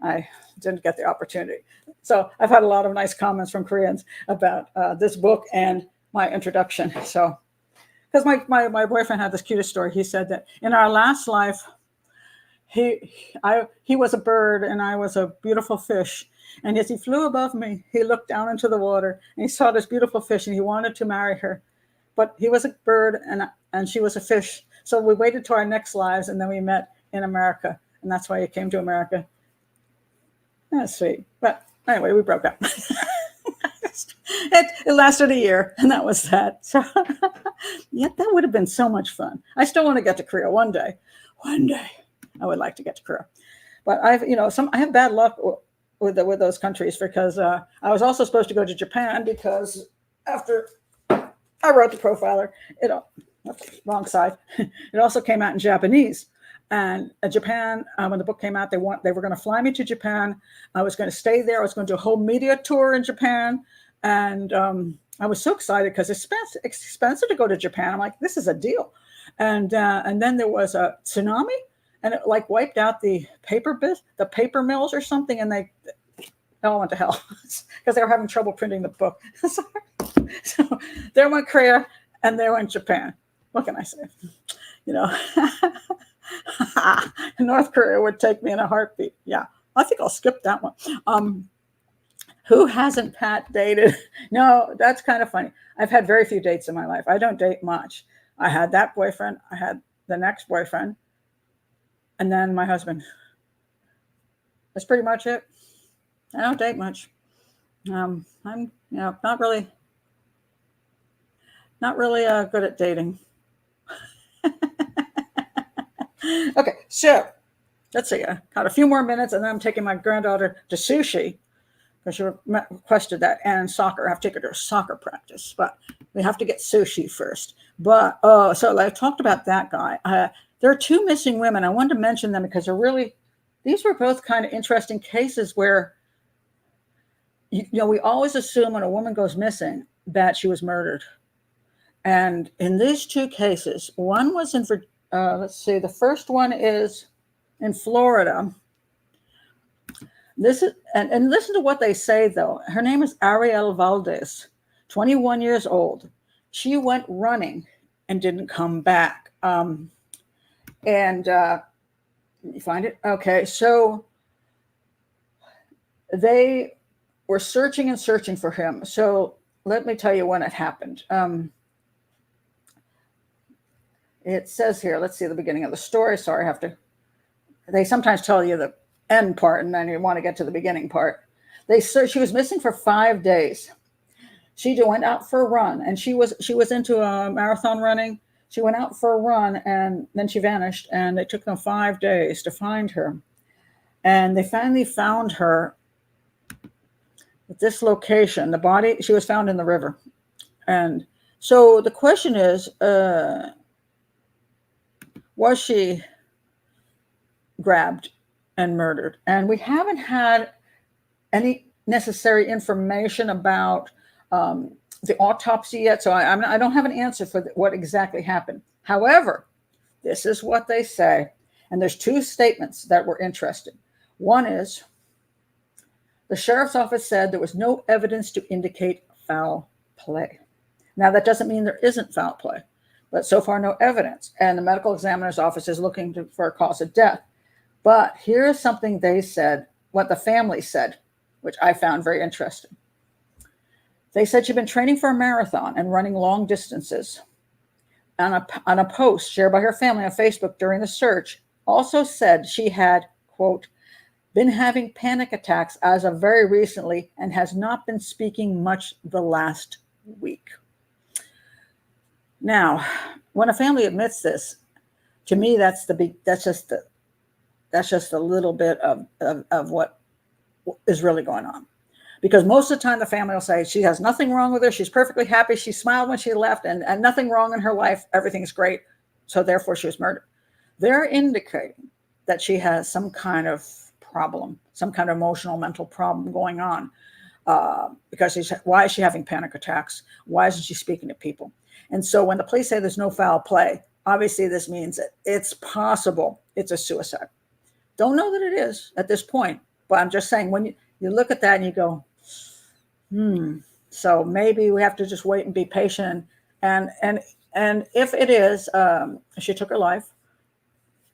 I didn't get the opportunity. So I've had a lot of nice comments from Koreans about this book and my introduction. So. Because my boyfriend had this cutest story. He said that in our last life, he was a bird and I was a beautiful fish. And as he flew above me, he looked down into the water and he saw this beautiful fish and he wanted to marry her. But he was a bird and she was a fish. So we waited to our next lives, and then we met in America. And that's why he came to America. That's sweet. But anyway, we broke up. It lasted a year, and that was that. So, yeah, that would have been so much fun. I still want to get to Korea one day. One day, I would like to get to Korea. But I have bad luck with those countries, because I was also supposed to go to Japan, because after I wrote the profiler, wrong side. It also came out in Japanese. And Japan, when the book came out, they were going to fly me to Japan. I was going to stay there. I was going to do a whole media tour in Japan. And I was so excited because it's expensive to go to Japan. I'm like, this is a deal. And then there was a tsunami, and it like wiped out the paper mills or something, and they all went to hell because they were having trouble printing the book. So there went Korea, and there went Japan. What can I say? North Korea would take me in a heartbeat. Yeah, I think I'll skip that one. Who hasn't Pat dated? No, that's kind of funny. I've had very few dates in my life. I don't date much. I had that boyfriend. I had the next boyfriend. And then my husband. That's pretty much it. I don't date much. I'm not really good at dating. Okay, so let's see. I got a few more minutes, and then I'm taking my granddaughter to sushi, because she requested that, and soccer. I have to take her to soccer practice, but we have to get sushi first. But so I talked about that guy. There are two missing women. I wanted to mention them because these were both kind of interesting cases where, we always assume when a woman goes missing that she was murdered. And in these two cases, one was in, let's see, the first one is in Florida. This is, and listen to what they say, though. Her name is Arielle Vades, 21 years old. She went running and didn't come back. You find it? Okay, so they were searching and searching for him. So let me tell you when it happened. It says here, let's see the beginning of the story. Sorry, they sometimes tell you the end part, and then you want to get to the beginning part. She was missing for 5 days. She went out for a run, and she was into marathon running. She went out for a run, and then she vanished, and it took them 5 days to find her. And they finally found her at this location. The body, she was found in the river. And so the question is, was she grabbed and murdered? And we haven't had any necessary information about the autopsy yet, so I don't have an answer for what exactly happened. However, this is what they say, and there's two statements that were interesting. One is, the sheriff's office said there was no evidence to indicate foul play. Now, that doesn't mean there isn't foul play, but so far no evidence, and the medical examiner's office is looking for a cause of death. But here's something they said, what the family said, which I found very interesting. They said she'd been training for a marathon and running long distances. On a post shared by her family on Facebook during the search, also said she had, quote, been having panic attacks as of very recently and has not been speaking much the last week. Now, when a family admits this, to me, that's just a little bit of what is really going on. Because most of the time the family will say she has nothing wrong with her. She's perfectly happy. She smiled when she left and nothing wrong in her life. Everything's great. So therefore she was murdered. They're indicating that she has some kind of problem, some kind of emotional, mental problem going on. Because why is she having panic attacks? Why isn't she speaking to people? And so when the police say there's no foul play, obviously this means that it's possible it's a suicide. Don't know that it is at this point, but I'm just saying when you look at that and you go, so maybe we have to just wait and be patient. And if it is, she took her life,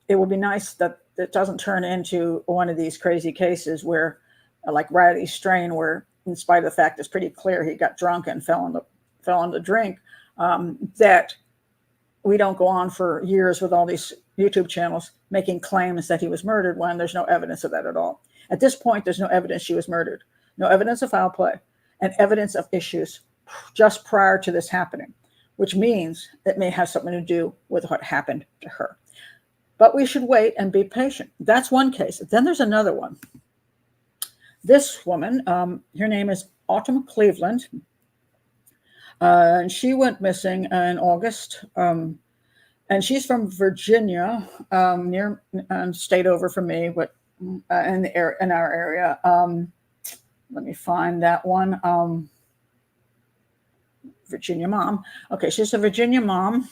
it would be nice that it doesn't turn into one of these crazy cases where, like Riley Strain, where in spite of the fact it's pretty clear he got drunk and fell in the drink, that we don't go on for years with all these YouTube channels making claims that he was murdered when there's no evidence of that at all. At this point, there's no evidence she was murdered, no evidence of foul play, and evidence of issues just prior to this happening, which means it may have something to do with what happened to her. But we should wait and be patient. That's one case. Then there's another one. This woman, her name is Autumn Cleveland, and she went missing in August, and she's from Virginia, near state over from me, but in our area. Let me find that one. Virginia mom. Okay, she's a Virginia mom,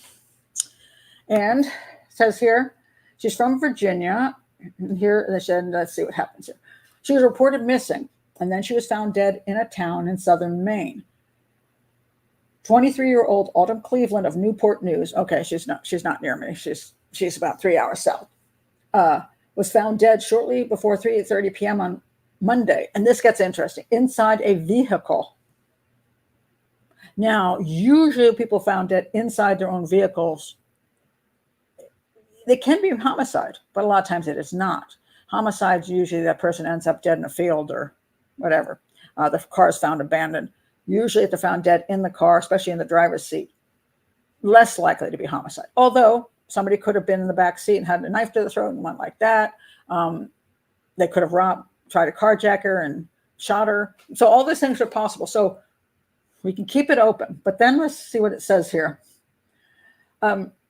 and it says here she's from Virginia. Here they said, let's see what happens here. She was reported missing, and then she was found dead in a town in southern Maine. 23-year-old Autumn Cleveland of Newport News. Okay, she's not near me. She's about 3 hours south. Was found dead shortly before 3:30 p.m. on Monday. And this gets interesting. Inside a vehicle. Now, usually people found dead inside their own vehicles. They can be homicide, but a lot of times it is not. Homicides, usually that person ends up dead in a field or whatever. The car is found abandoned. Usually if they're found dead in the car, especially in the driver's seat, less likely to be homicide. Although somebody could have been in the back seat and had a knife to the throat and went like that. They could have tried to carjack her and shot her. So all these things are possible. So we can keep it open. But then let's see what it says here.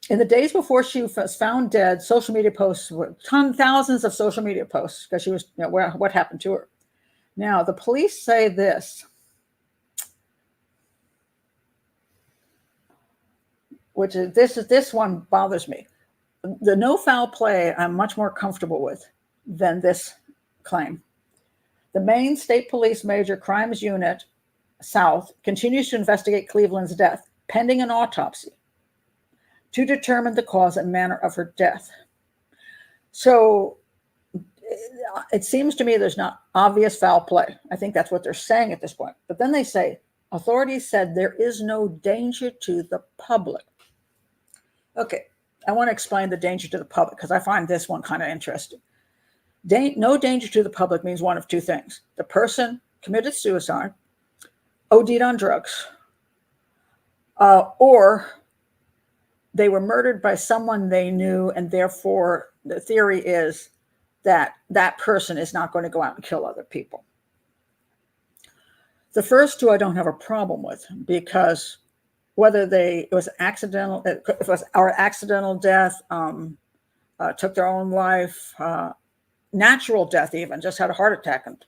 In the days before she was found dead, social media posts were thousands of social media posts because she was, what happened to her. Now, the police say this, which is this one bothers me. The no foul play I'm much more comfortable with than this claim. The Maine State Police Major Crimes Unit South continues to investigate Cleveland's death, pending an autopsy, to determine the cause and manner of her death. So it seems to me there's not obvious foul play. I think that's what they're saying at this point. But then they say, authorities said there is no danger to the public. Okay, I want to explain the danger to the public because I find this one kind of interesting. No danger to the public means one of two things. The person committed suicide, OD'd on drugs, or they were murdered by someone they knew, and therefore the theory is that that person is not going to go out and kill other people. The first two I don't have a problem with because whether it was accidental, if it was our accidental death, took their own life, natural death even, just had a heart attack and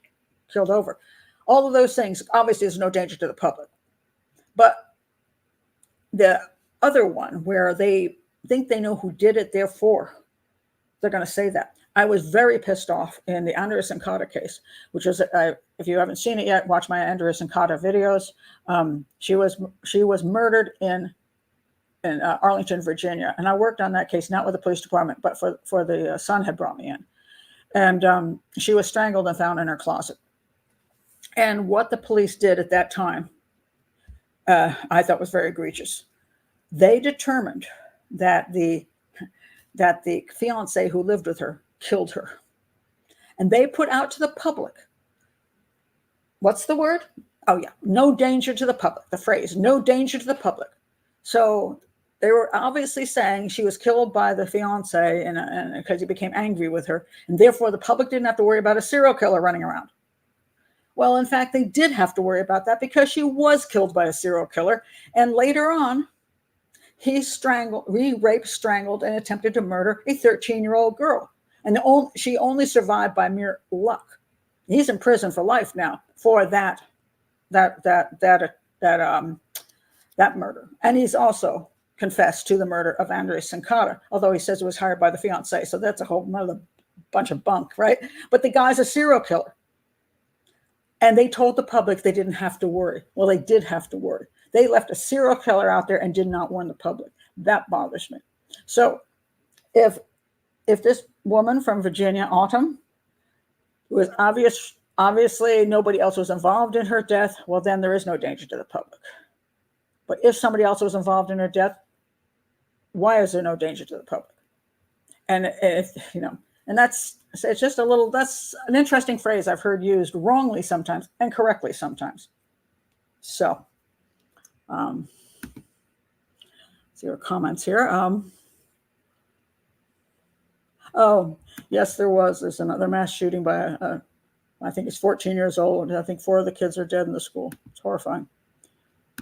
killed over. All of those things, obviously, there's no danger to the public. But the other one where they think they know who did it, therefore, they're going to say that. I was very pissed off in the Anderson Cotter case, which was, if you haven't seen it yet, watch my Anderson Cotter videos. She was murdered in Arlington, Virginia, and I worked on that case not with the police department, but for the son had brought me in, and she was strangled and found in her closet. And what the police did at that time, I thought was very egregious. They determined that the fiance who lived with her killed her. And they put out to the public, what's the word? Oh yeah, no danger to the public, the phrase, no danger to the public. So they were obviously saying she was killed by the fiance and because he became angry with her. And therefore the public didn't have to worry about a serial killer running around. Well, in fact, they did have to worry about that because she was killed by a serial killer. And later on, he raped, strangled, and attempted to murder a 13-year-old girl. And she only survived by mere luck. He's in prison for life now for that murder. And he's also confessed to the murder of Anderson Cotter, although he says it was hired by the fiance. So that's a whole nother bunch of bunk, right? But the guy's a serial killer. And they told the public they didn't have to worry. Well, they did have to worry. They left a serial killer out there and did not warn the public. That bothers me. So if this woman from Virginia, Autumn, was obviously nobody else was involved in her death, well, then there is no danger to the public. But if somebody else was involved in her death, why is there no danger to the public? And and it's just that's an interesting phrase I've heard used wrongly sometimes and correctly sometimes. So, see your comments here. Oh, yes, there's another mass shooting by I think he's 14 years old. I think 4 of the kids are dead in the school. It's horrifying.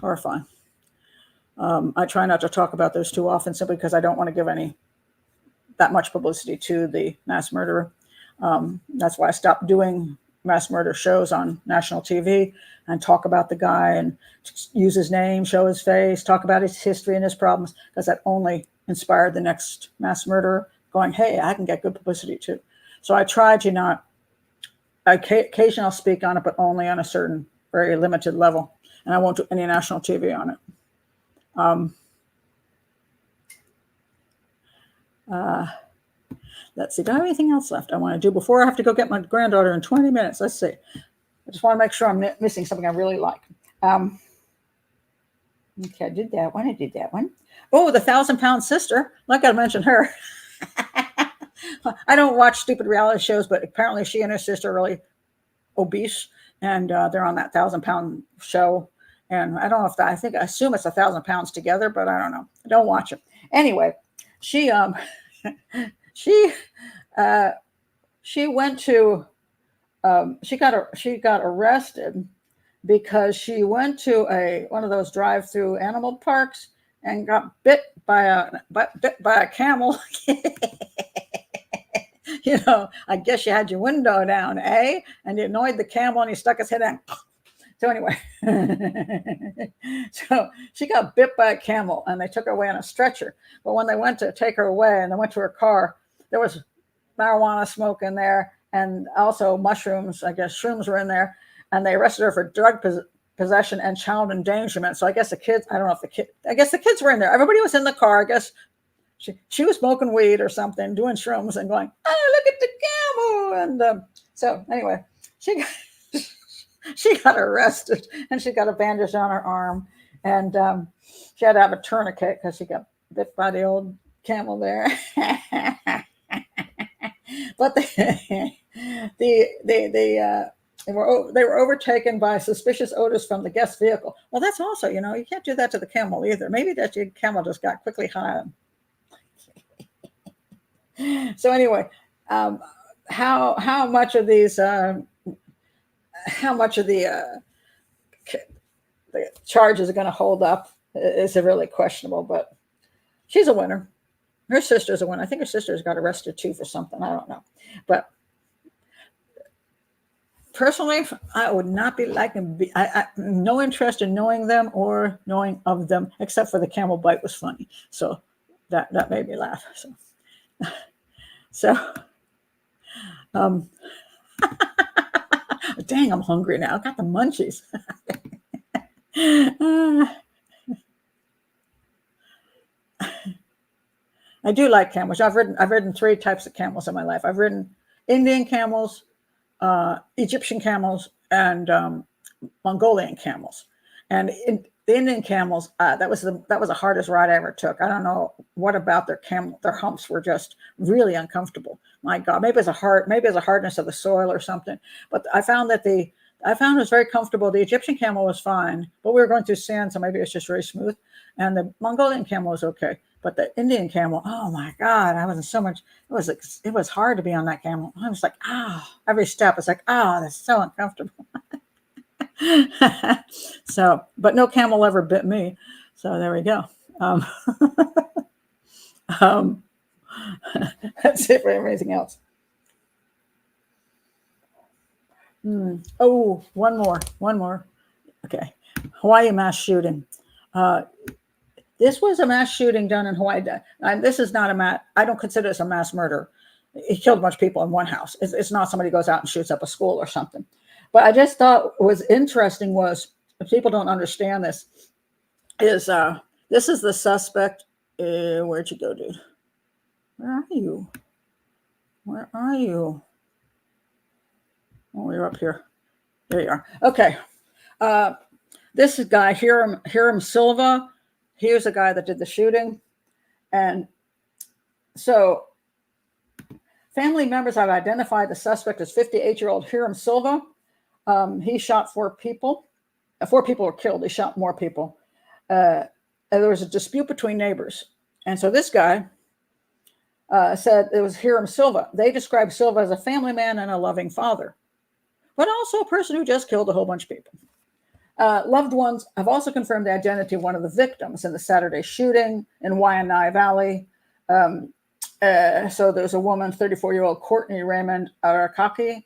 Horrifying. I try not to talk about those too often simply because I don't want to give that much publicity to the mass murderer. That's why I stopped doing mass murder shows on national TV and talk about the guy and use his name, show his face, talk about his history and his problems, because that only inspired the next mass murderer going, hey, I can get good publicity too. So I try to not, occasionally I'll speak on it, but only on a certain very limited level. And I won't do any national TV on it. Let's see, do I have anything else left I want to do before I have to go get my granddaughter in 20 minutes? Let's see. I just want to make sure I'm missing something I really like. Okay, I did that one. Oh, the 1,000-pound sister. I got to mention her. I don't watch stupid reality shows, but apparently she and her sister are really obese, and they're on that 1,000-pound show. And I don't know I assume it's 1,000 pounds together, but I don't know. I don't watch it. Anyway, she went to, she got arrested because she went to one of those drive-through animal parks and got bit by a camel. I guess you had your window down, eh? And you annoyed the camel and he stuck his head in. So anyway, so she got bit by a camel and they took her away on a stretcher. But when they went to take her away and they went to her car, there was marijuana smoke in there and also mushrooms. I guess shrooms were in there, and they arrested her for drug possession and child endangerment. So I guess the kids were in there. Everybody was in the car. I guess she was smoking weed or something, doing shrooms and going, oh, look at the camel. And so anyway, she got arrested and she got a bandage on her arm, and she had to have a tourniquet because she got bit by the old camel there. But they were overtaken by suspicious odors from the guest vehicle. Well, that's also, you can't do that to the camel either. Maybe that camel just got quickly high. So anyway, how much of the charges are going to hold up is really questionable, but she's a winner. Her sister's a winner. I think her sister's got arrested too for something. I don't know. But personally, I would not be liking. No interest in knowing them or knowing of them, except for the camel bite was funny. So that made me laugh. So dang, I'm hungry now. I got the munchies. I do like camels. I've ridden 3 types of camels in my life. I've ridden Indian camels, Egyptian camels, and Mongolian camels. And in the Indian camels, that was the hardest ride I ever took. I don't know what about their humps were just really uncomfortable. My God, maybe it's a hardness of the soil or something. But I found it was very comfortable. The Egyptian camel was fine, but we were going through sand, so maybe it's just very smooth. And the Mongolian camel was okay. But the Indian camel, oh my God, it was hard to be on that camel. I was like, every step it's like, that's so uncomfortable. So, but no camel ever bit me. So there we go. That's it for everything else. Oh, one more. Okay. Hawaii mass shooting. This was a mass shooting done in Hawaii. This is not I don't consider this a mass murder. He killed a bunch of people in one house. It's not somebody goes out and shoots up a school or something. But I just thought what was interesting was, if people don't understand this, is this is the suspect. Where'd you go, dude? Where are you? Oh, you're up here. There you are. Okay. This is guy, Hiram Silva. He was the guy that did the shooting. And so family members have identified the suspect as 58-year-old Hiram Silva. He shot 4 people. 4 people were killed. He shot more people. And there was a dispute between neighbors. And so this guy said it was Hiram Silva. They described Silva as a family man and a loving father, but also a person who just killed a whole bunch of people. Loved ones have also confirmed the identity of one of the victims in the Saturday shooting in Waianae Valley. So there's a woman, 34-year-old Courtney Raymond Arakaki,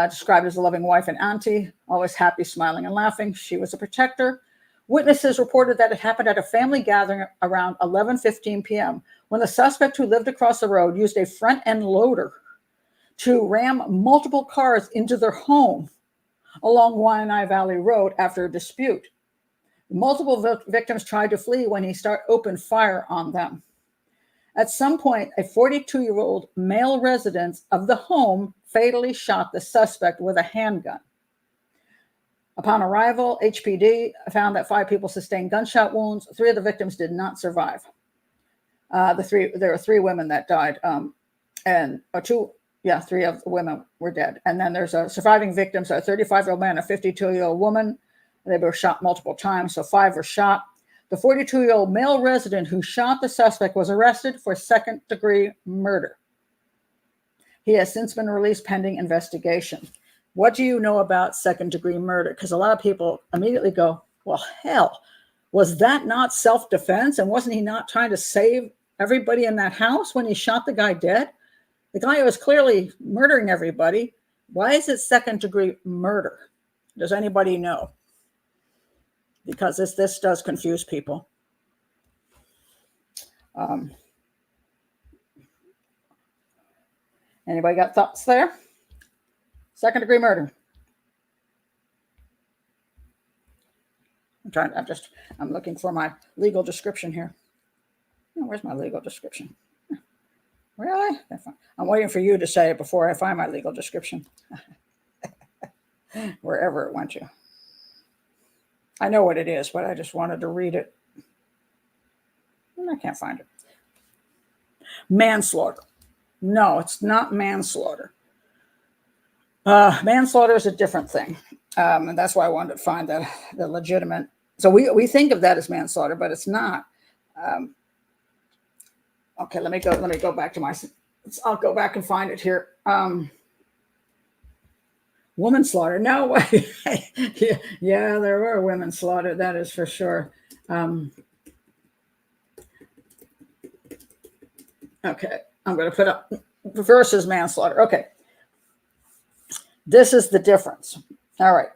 described as a loving wife and auntie, always happy, smiling, and laughing. She was a protector. Witnesses reported that it happened at a family gathering around 11:15 p.m. when the suspect, who lived across the road, used a front-end loader to ram multiple cars into their home along Waianae Valley Road after a dispute. Multiple victims tried to flee when he opened fire on them. At some point, a 42-year-old male resident of the home fatally shot the suspect with a handgun. Upon arrival, HPD found that 5 people sustained gunshot wounds. 3 of the victims did not survive. There were 3 women that died, and 3 of the women were dead. And then there's a surviving victims, a 35-year-old man, a 52-year-old woman. They were shot multiple times, so 5 were shot. The 42-year-old male resident who shot the suspect was arrested for second-degree murder. He has since been released pending investigation. What do you know about second-degree murder? Because a lot of people immediately go, well, hell, was that not self-defense? And wasn't he not trying to save everybody in that house when he shot the guy dead? The guy was clearly murdering everybody. Why is it second-degree murder? Does anybody know? Because this does confuse people. Anybody got thoughts there? Second-degree murder. I'm looking for my legal description here. Oh, where's my legal description? Really? I'm waiting for you to say it before I find my legal description. Wherever it went to. I know what it is, but I just wanted to read it. I can't find it. Manslaughter. No, it's not manslaughter. Manslaughter is a different thing. And that's why I wanted to find the legitimate. So we think of that as manslaughter, but it's not. Okay, let me go back to I'll go back and find it here. Woman slaughter. No way. Yeah, there were women slaughtered. That is for sure. Okay, I'm going to put up versus manslaughter. Okay. This is the difference. All right.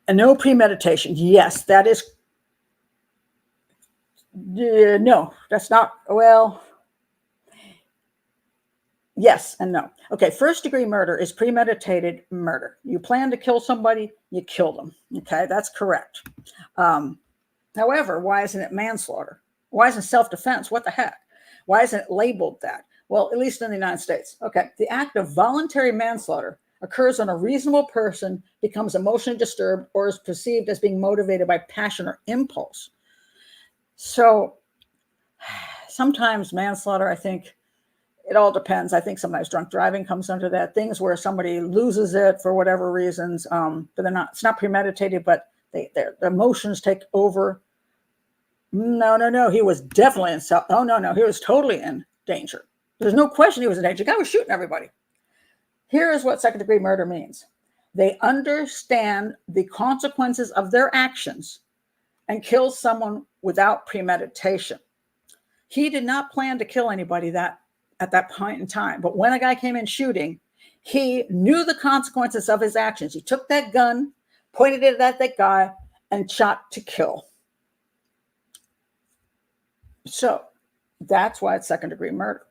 And no premeditation. Yes, that is. No, that's not. Well, yes and no. Okay, first degree murder is premeditated murder. You plan to kill somebody, you kill them. Okay, that's correct. However, why isn't it manslaughter? Why isn't self-defense? What the heck? Why isn't it labeled that? Well, at least in the United States. Okay, the act of voluntary manslaughter occurs when a reasonable person becomes emotionally disturbed or is perceived as being motivated by passion or impulse. So sometimes manslaughter, I think, it all depends. I think sometimes drunk driving comes under that. Things where somebody loses it for whatever reasons, but it's not premeditated, but their emotions take over. No. He was definitely in self. Oh, no. He was totally in danger. There's no question he was in danger. The guy was shooting everybody. Here is what second degree murder means. They understand the consequences of their actions and kill someone without premeditation. He did not plan to kill anybody at that point in time. But when a guy came in shooting, he knew the consequences of his actions. He took that gun, pointed it at that guy, and shot to kill. So that's why it's second degree murder.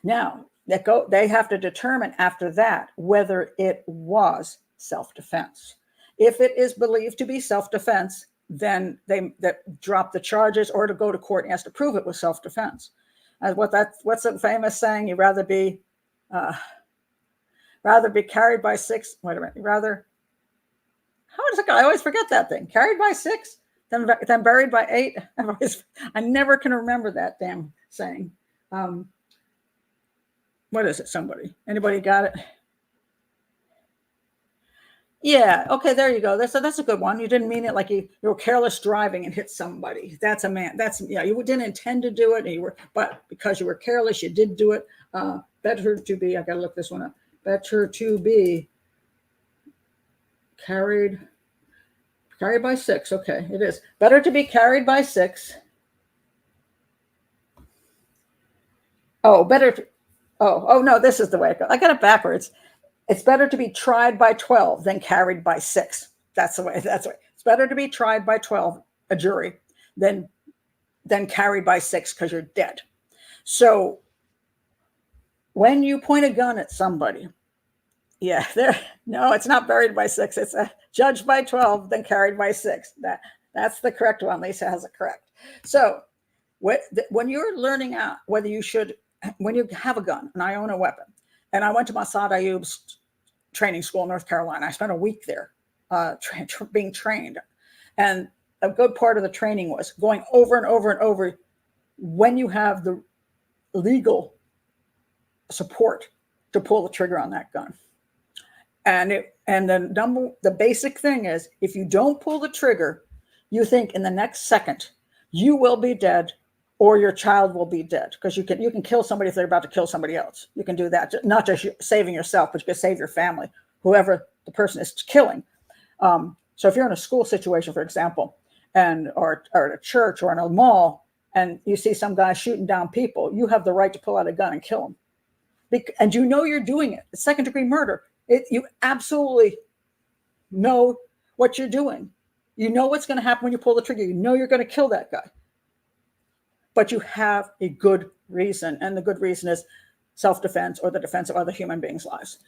Now, they have to determine after that whether it was self-defense. If it is believed to be self-defense, then they drop the charges, or to go to court and has to prove it was self-defense. What's the famous saying? You'd rather be carried by six. Wait a minute. How does it go? I always forget that thing. Carried by six, then buried by eight. I never can remember that damn saying. What is it? Anybody got it? Yeah. Okay. There you go. That's a good one. You didn't mean it like you were careless driving and hit somebody. You didn't intend to do it, but because you were careless, you did do it. Better to be. I got to look this one up. Better to be carried by six. Okay, it is better to be carried by six. Oh, no, this is the way it goes. I got it backwards. It's better to be tried by 12 than carried by 6. That's the way. It's better to be tried by 12, a jury, than carried by 6 because you're dead. So when you point a gun at somebody, no, it's not buried by 6. It's judged by 12, then carried by 6. That's the correct one. Lisa has it correct. So when you're learning out whether you should, when you have a gun, and I own a weapon, and I went to Mossad Ayoub's training school in North Carolina. I spent a week there being trained. And a good part of the training was going over and over and over when you have the legal support to pull the trigger on that gun. And the basic thing is, if you don't pull the trigger, you think in the next second you will be dead or your child will be dead, because you can kill somebody if they're about to kill somebody else. You can do that, not just saving yourself, but you can save your family, whoever the person is killing. So if you're in a school situation, for example, or at a church or in a mall, and you see some guy shooting down people, you have the right to pull out a gun and kill him. And you know you're doing it. It's second degree murder. You absolutely know what you're doing. You know what's going to happen when you pull the trigger. You know you're going to kill that guy. But you have a good reason, and the good reason is self-defense or the defense of other human beings' lives.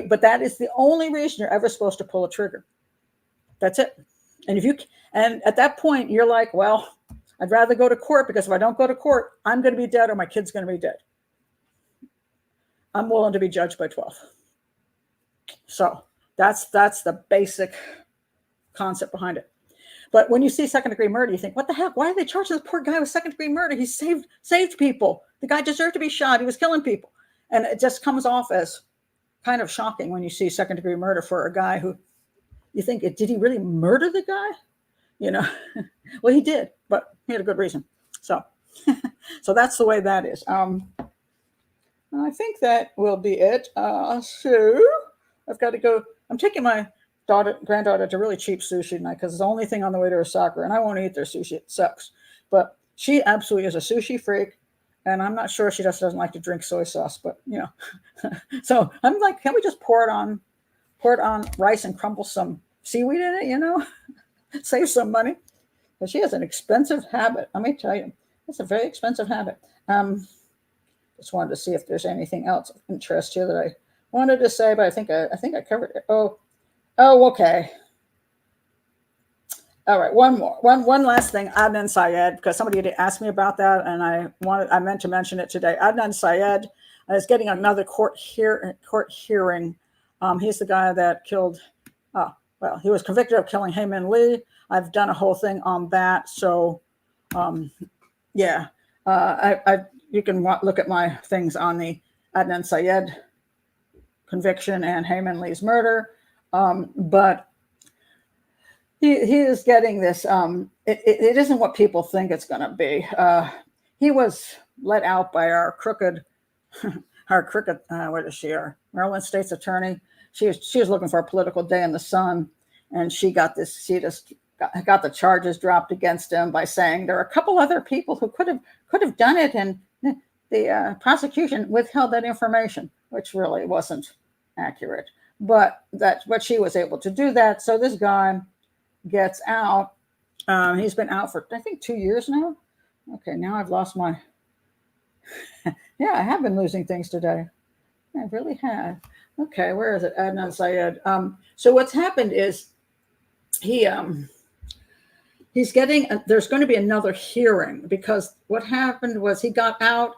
But that is the only reason you're ever supposed to pull a trigger. That's it. And at that point, you're like, well, I'd rather go to court, because if I don't go to court, I'm going to be dead or my kid's going to be dead. I'm willing to be judged by 12. So that's the basic concept behind it. But when you see second degree murder, you think, what the heck? Why are they charging this poor guy with second degree murder? He saved people. The guy deserved to be shot. He was killing people. And it just comes off as kind of shocking when you see second degree murder for a guy who you think, did he really murder the guy? Well, he did, but he had a good reason. So that's the way that is. I think that will be it. So I've got to go. I'm taking my granddaughter to really cheap sushi tonight, because it's the only thing on the way to her soccer, and I won't eat their sushi. It sucks. But she absolutely is a sushi freak. And I'm not sure, she just doesn't like to drink soy sauce, but so I'm like, can we just pour it on rice and crumble some seaweed in it, save some money? But she has an expensive habit. Let me tell you, it's a very expensive habit. Just wanted to see if there's anything else of interest here that I wanted to say, but I think I covered it. Oh, okay. All right, one last thing, Adnan Syed, because somebody did ask me about that, and I meant to mention it today. Adnan Syed is getting another court hearing. He's the guy that killed. He was convicted of killing Hae-Min Lee. I've done a whole thing on that, so you can look at my things on the Adnan Syed conviction and Hae-Min Lee's murder, but. He is getting this. It isn't what people think it's going to be. He was let out by our crooked, what is she? Our Maryland State's attorney. She was looking for a political day in the sun, and she got this. She just got the charges dropped against him by saying there are a couple other people who could have done it, and the prosecution withheld that information, which really wasn't accurate. But she was able to do that. So this guy gets out. He's been out for, I think, 2 years now. Okay, now I've lost my. Yeah, I have been losing things today. I really have. Okay, where is it? Adnan Syed. So what's happened is he's getting. There's going to be another hearing, because what happened was he got out,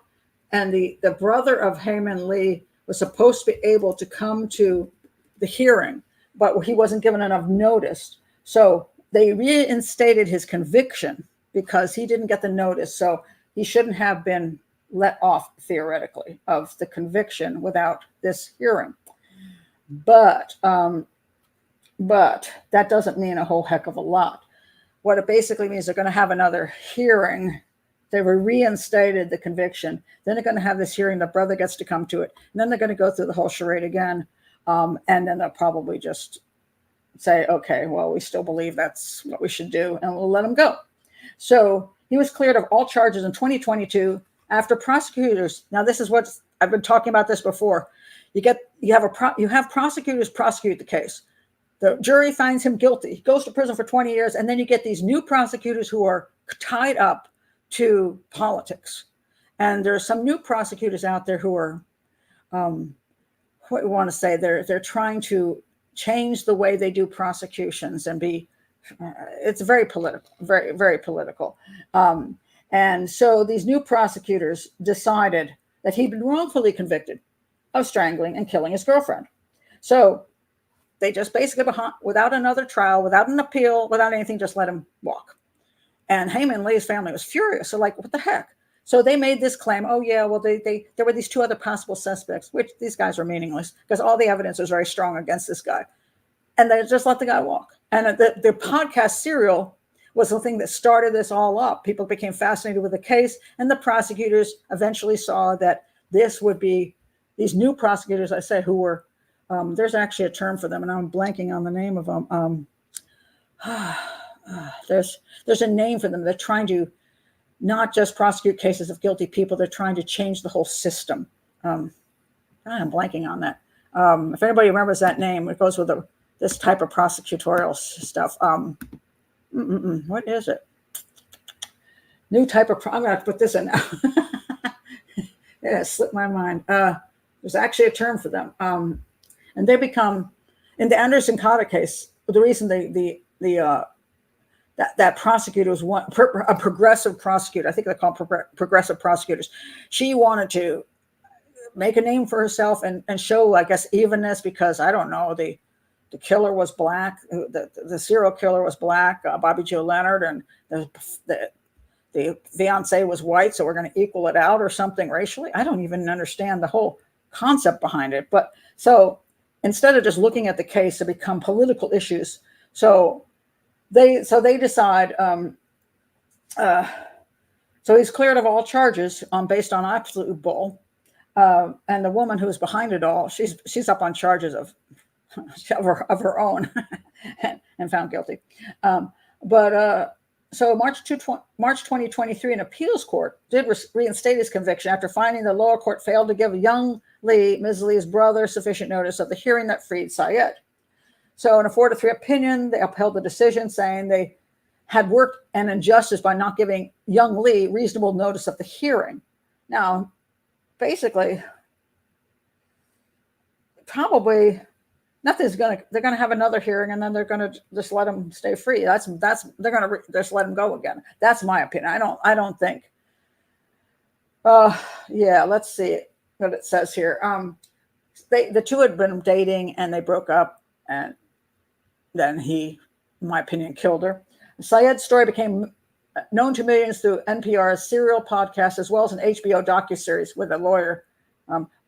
and the brother of Hae-Min Lee was supposed to be able to come to the hearing, but he wasn't given enough notice. So they reinstated his conviction because he didn't get the notice. So he shouldn't have been let off, theoretically, of the conviction without this hearing. But that doesn't mean a whole heck of a lot. What it basically means, they're going to have another hearing. They were reinstated the conviction. Then they're going to have this hearing. The brother gets to come to it. And then they're going to go through the whole charade again. And then they'll probably just say, okay, well, we still believe that's what we should do, and we'll let him go. So he was cleared of all charges in 2022 after prosecutors. Now, this is what I've been talking about this before. You have prosecutors prosecute the case. The jury finds him guilty. He goes to prison for 20 years, and then you get these new prosecutors who are tied up to politics. And there are some new prosecutors out there who are, what we want to say, they're trying to change the way they do prosecutions and it's very political, very, very political. And so these new prosecutors decided that he'd been wrongfully convicted of strangling and killing his girlfriend. So they just basically, without another trial, without an appeal, without anything, just let him walk. And Hae-Min Lee's family was furious. So like, what the heck? So they made this claim, oh yeah, well, there were these two other possible suspects, which these guys were meaningless because all the evidence was very strong against this guy. And they just let the guy walk. And the podcast Serial was the thing that started this all up. People became fascinated with the case, and the prosecutors eventually saw that this would be these new prosecutors, I say, who were, there's actually a term for them, and I'm blanking on the name of them. There's a name for them. They're trying to not just prosecute cases of guilty people, they're trying to change the whole system. I'm blanking on that. If anybody remembers that name, it goes with this type of prosecutorial stuff. What is it? New type of, I'm going to put this in now. Yeah, it slipped my mind. There's actually a term for them. And they become, in the Anderson Cotta case, the reason that prosecutor was a progressive prosecutor. I think they call them progressive prosecutors. She wanted to make a name for herself and show, I guess, evenness, because I don't know, the killer was black, the serial killer was black, Bobby Joe Leonard, and the fiance was white, so we're going to equal it out or something racially. I don't even understand the whole concept behind it. But so instead of just looking at the case, it become political issues. So they decide. So he's cleared of all charges based on absolute bull. And the woman who's behind it all, she's up on charges of her own and found guilty. But So March 2023, an appeals court did reinstate his conviction after finding the lower court failed to give young Lee, Ms. Lee's brother, sufficient notice of the hearing that freed Syed. So in a 4-3 opinion, they upheld the decision, saying they had worked an injustice by not giving young Lee reasonable notice of the hearing. Now, basically, probably nothing's they're going to have another hearing, and then they're going to just let him stay free. They're going to just let him go again. That's my opinion. I don't think. Yeah, let's see what it says here. The two had been dating and they broke up, and then he, in my opinion, killed her. Syed's story became known to millions through NPR's Serial podcast, as well as an HBO docuseries with a lawyer,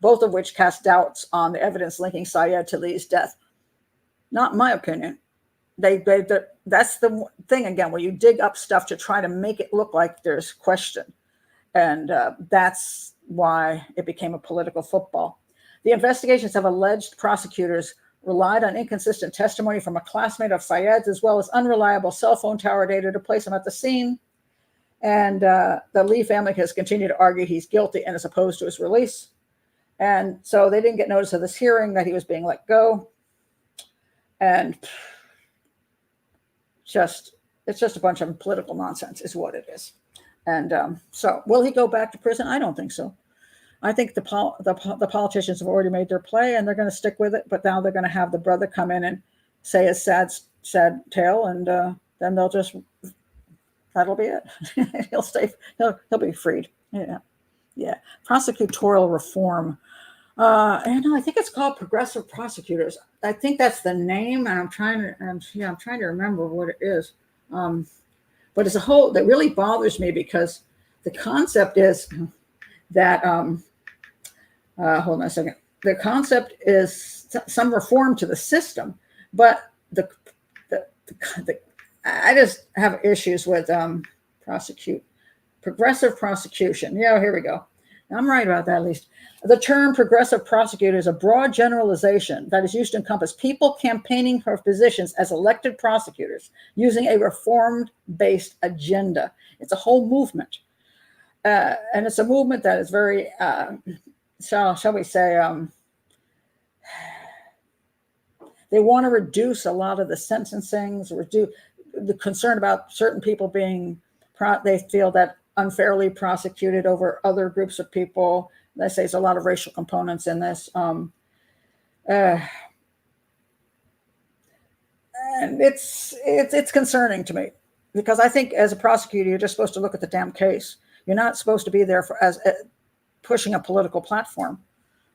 both of which cast doubts on the evidence linking Syed to Lee's death. Not my opinion. That's the thing, again, where you dig up stuff to try to make it look like there's question. And that's why it became a political football. The investigations have alleged prosecutors relied on inconsistent testimony from a classmate of Syed's, as well as unreliable cell phone tower data to place him at the scene. And the Lee family has continued to argue he's guilty and is opposed to his release. And so they didn't get notice of this hearing that he was being let go. And it's just a bunch of political nonsense is what it is. And so will he go back to prison? I don't think so. I think the politicians have already made their play and they're going to stick with it. But now they're going to have the brother come in and say his sad tale, and then that'll be it. He'll be freed. Yeah. Prosecutorial reform. I think it's called progressive prosecutors. I think that's the name, and I'm trying to remember what it is. But as a whole, that really bothers me because the concept is that hold on a second. The concept is some reform to the system, but I just have issues with progressive prosecution. Yeah, here we go. I'm right about that, at least. The term progressive prosecutor is a broad generalization that is used to encompass people campaigning for positions as elected prosecutors using a reform-based agenda. It's a whole movement. And it's a movement that is very, shall we say, they want to reduce a lot of the sentencings, reduce the concern about certain people being, they feel that unfairly prosecuted over other groups of people. They say there's a lot of racial components in this. And it's concerning to me because I think as a prosecutor, you're just supposed to look at the damn case. You're not supposed to be there as pushing a political platform,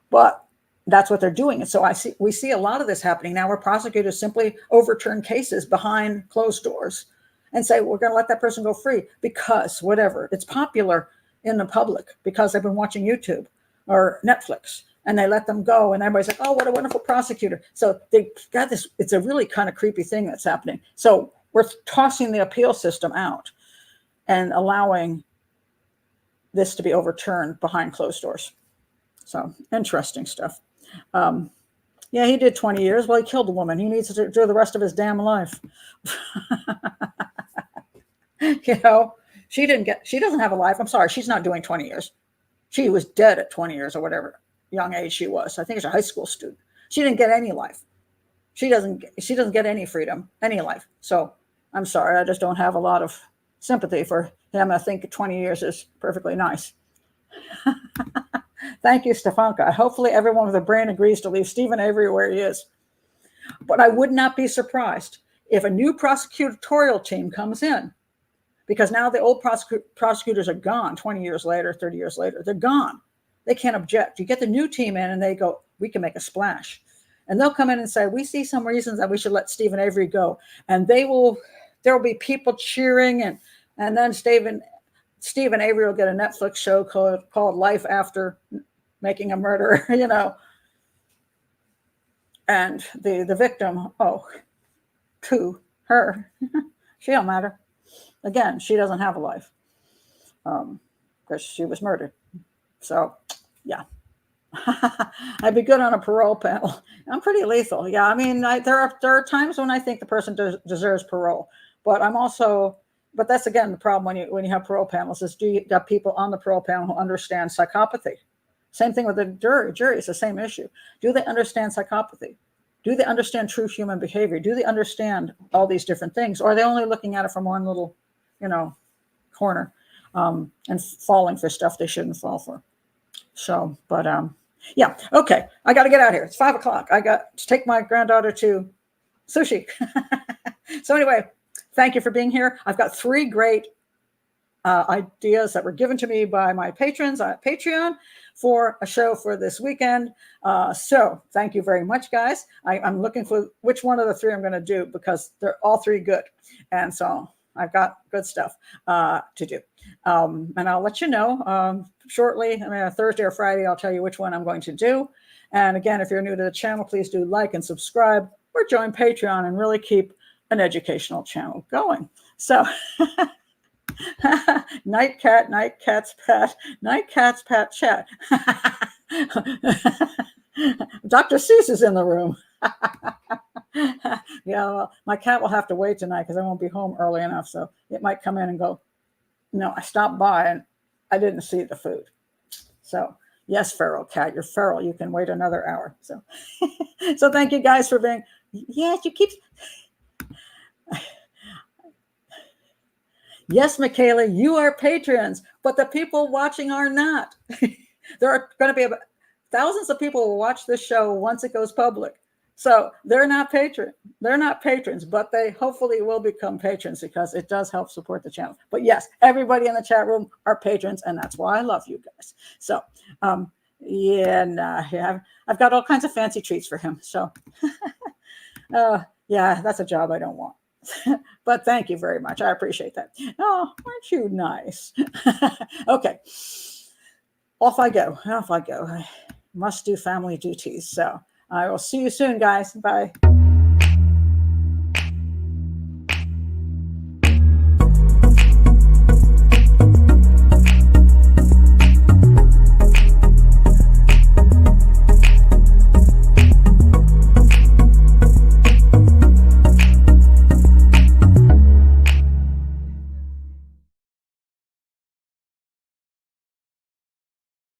but that's what they're doing. And so we see a lot of this happening now where prosecutors simply overturn cases behind closed doors and say, we're going to let that person go free because whatever, it's popular in the public because they've been watching YouTube or Netflix and they let them go. And everybody's like, oh, what a wonderful prosecutor. So they got this, it's a really kind of creepy thing that's happening. So we're tossing the appeal system out and allowing this to be overturned behind closed doors. So interesting stuff. Yeah, he did 20 years. Well, he killed a woman. He needs to do the rest of his damn life. She doesn't have a life. I'm sorry. She's not doing 20 years. She was dead at 20 years or whatever young age she was. I think it's a high school student. She didn't get any life. She doesn't get any freedom, any life. So I'm sorry. I just don't have a lot of sympathy for him. I think 20 years is perfectly nice. Thank you, Stefanka. Hopefully everyone with a brain agrees to leave Stephen Avery where he is. But I would not be surprised if a new prosecutorial team comes in, because now the old prosecutors are gone 20 years later, 30 years later. They're gone. They can't object. You get the new team in and they go, we can make a splash. And they'll come in and say, we see some reasons that we should let Stephen Avery go. And there will be people cheering. And then Stephen Avery will get a Netflix show called Life After Making a Murderer, And the victim, to her, she don't matter. Again, she doesn't have a life because she was murdered. So, yeah. I'd be good on a parole panel. I'm pretty lethal. Yeah, I mean, there are times when I think the person deserves parole, but I'm also but that's again the problem when you have parole panels is, do you got people on the parole panel who understand psychopathy? Same thing with the jury. Jury is the same issue. Do they understand psychopathy? Do they understand true human behavior? Do they understand all these different things? Or are they only looking at it from one little, corner, and falling for stuff they shouldn't fall for? So, but yeah, okay. I got to get out of here. It's 5 o'clock. I got to take my granddaughter to sushi. So anyway, thank you for being here. I've got 3 great ideas that were given to me by my patrons on Patreon for a show for this weekend. So thank you very much, guys. I'm looking for which one of the 3 I'm going to do, because they're all 3 good. And so I've got good stuff to do. And I'll let you know shortly. I mean, Thursday or Friday, I'll tell you which one I'm going to do. And again, if you're new to the channel, please do like and subscribe, or join Patreon and really keep an educational channel going. So night cat's pat chat. Dr. Seuss is in the room. Yeah, well, my cat will have to wait tonight because I won't be home early enough. So it might come in and go, no, I stopped by and I didn't see the food. So yes, feral cat, you're feral. You can wait another hour. So, so thank you guys for being, yes, you keep. Yes, Michaela, you are patrons, but the people watching are not. There are going to be about thousands of people who will watch this show once it goes public. So they're not patrons, but they hopefully will become patrons because it does help support the channel. But yes, everybody in the chat room are patrons, and that's why I love you guys. So yeah, I've got all kinds of fancy treats for him. So yeah, that's a job I don't want. But thank you very much. I appreciate that. Oh, aren't you nice? Okay. Off I go. I must do family duties. So I will see you soon, guys. Bye.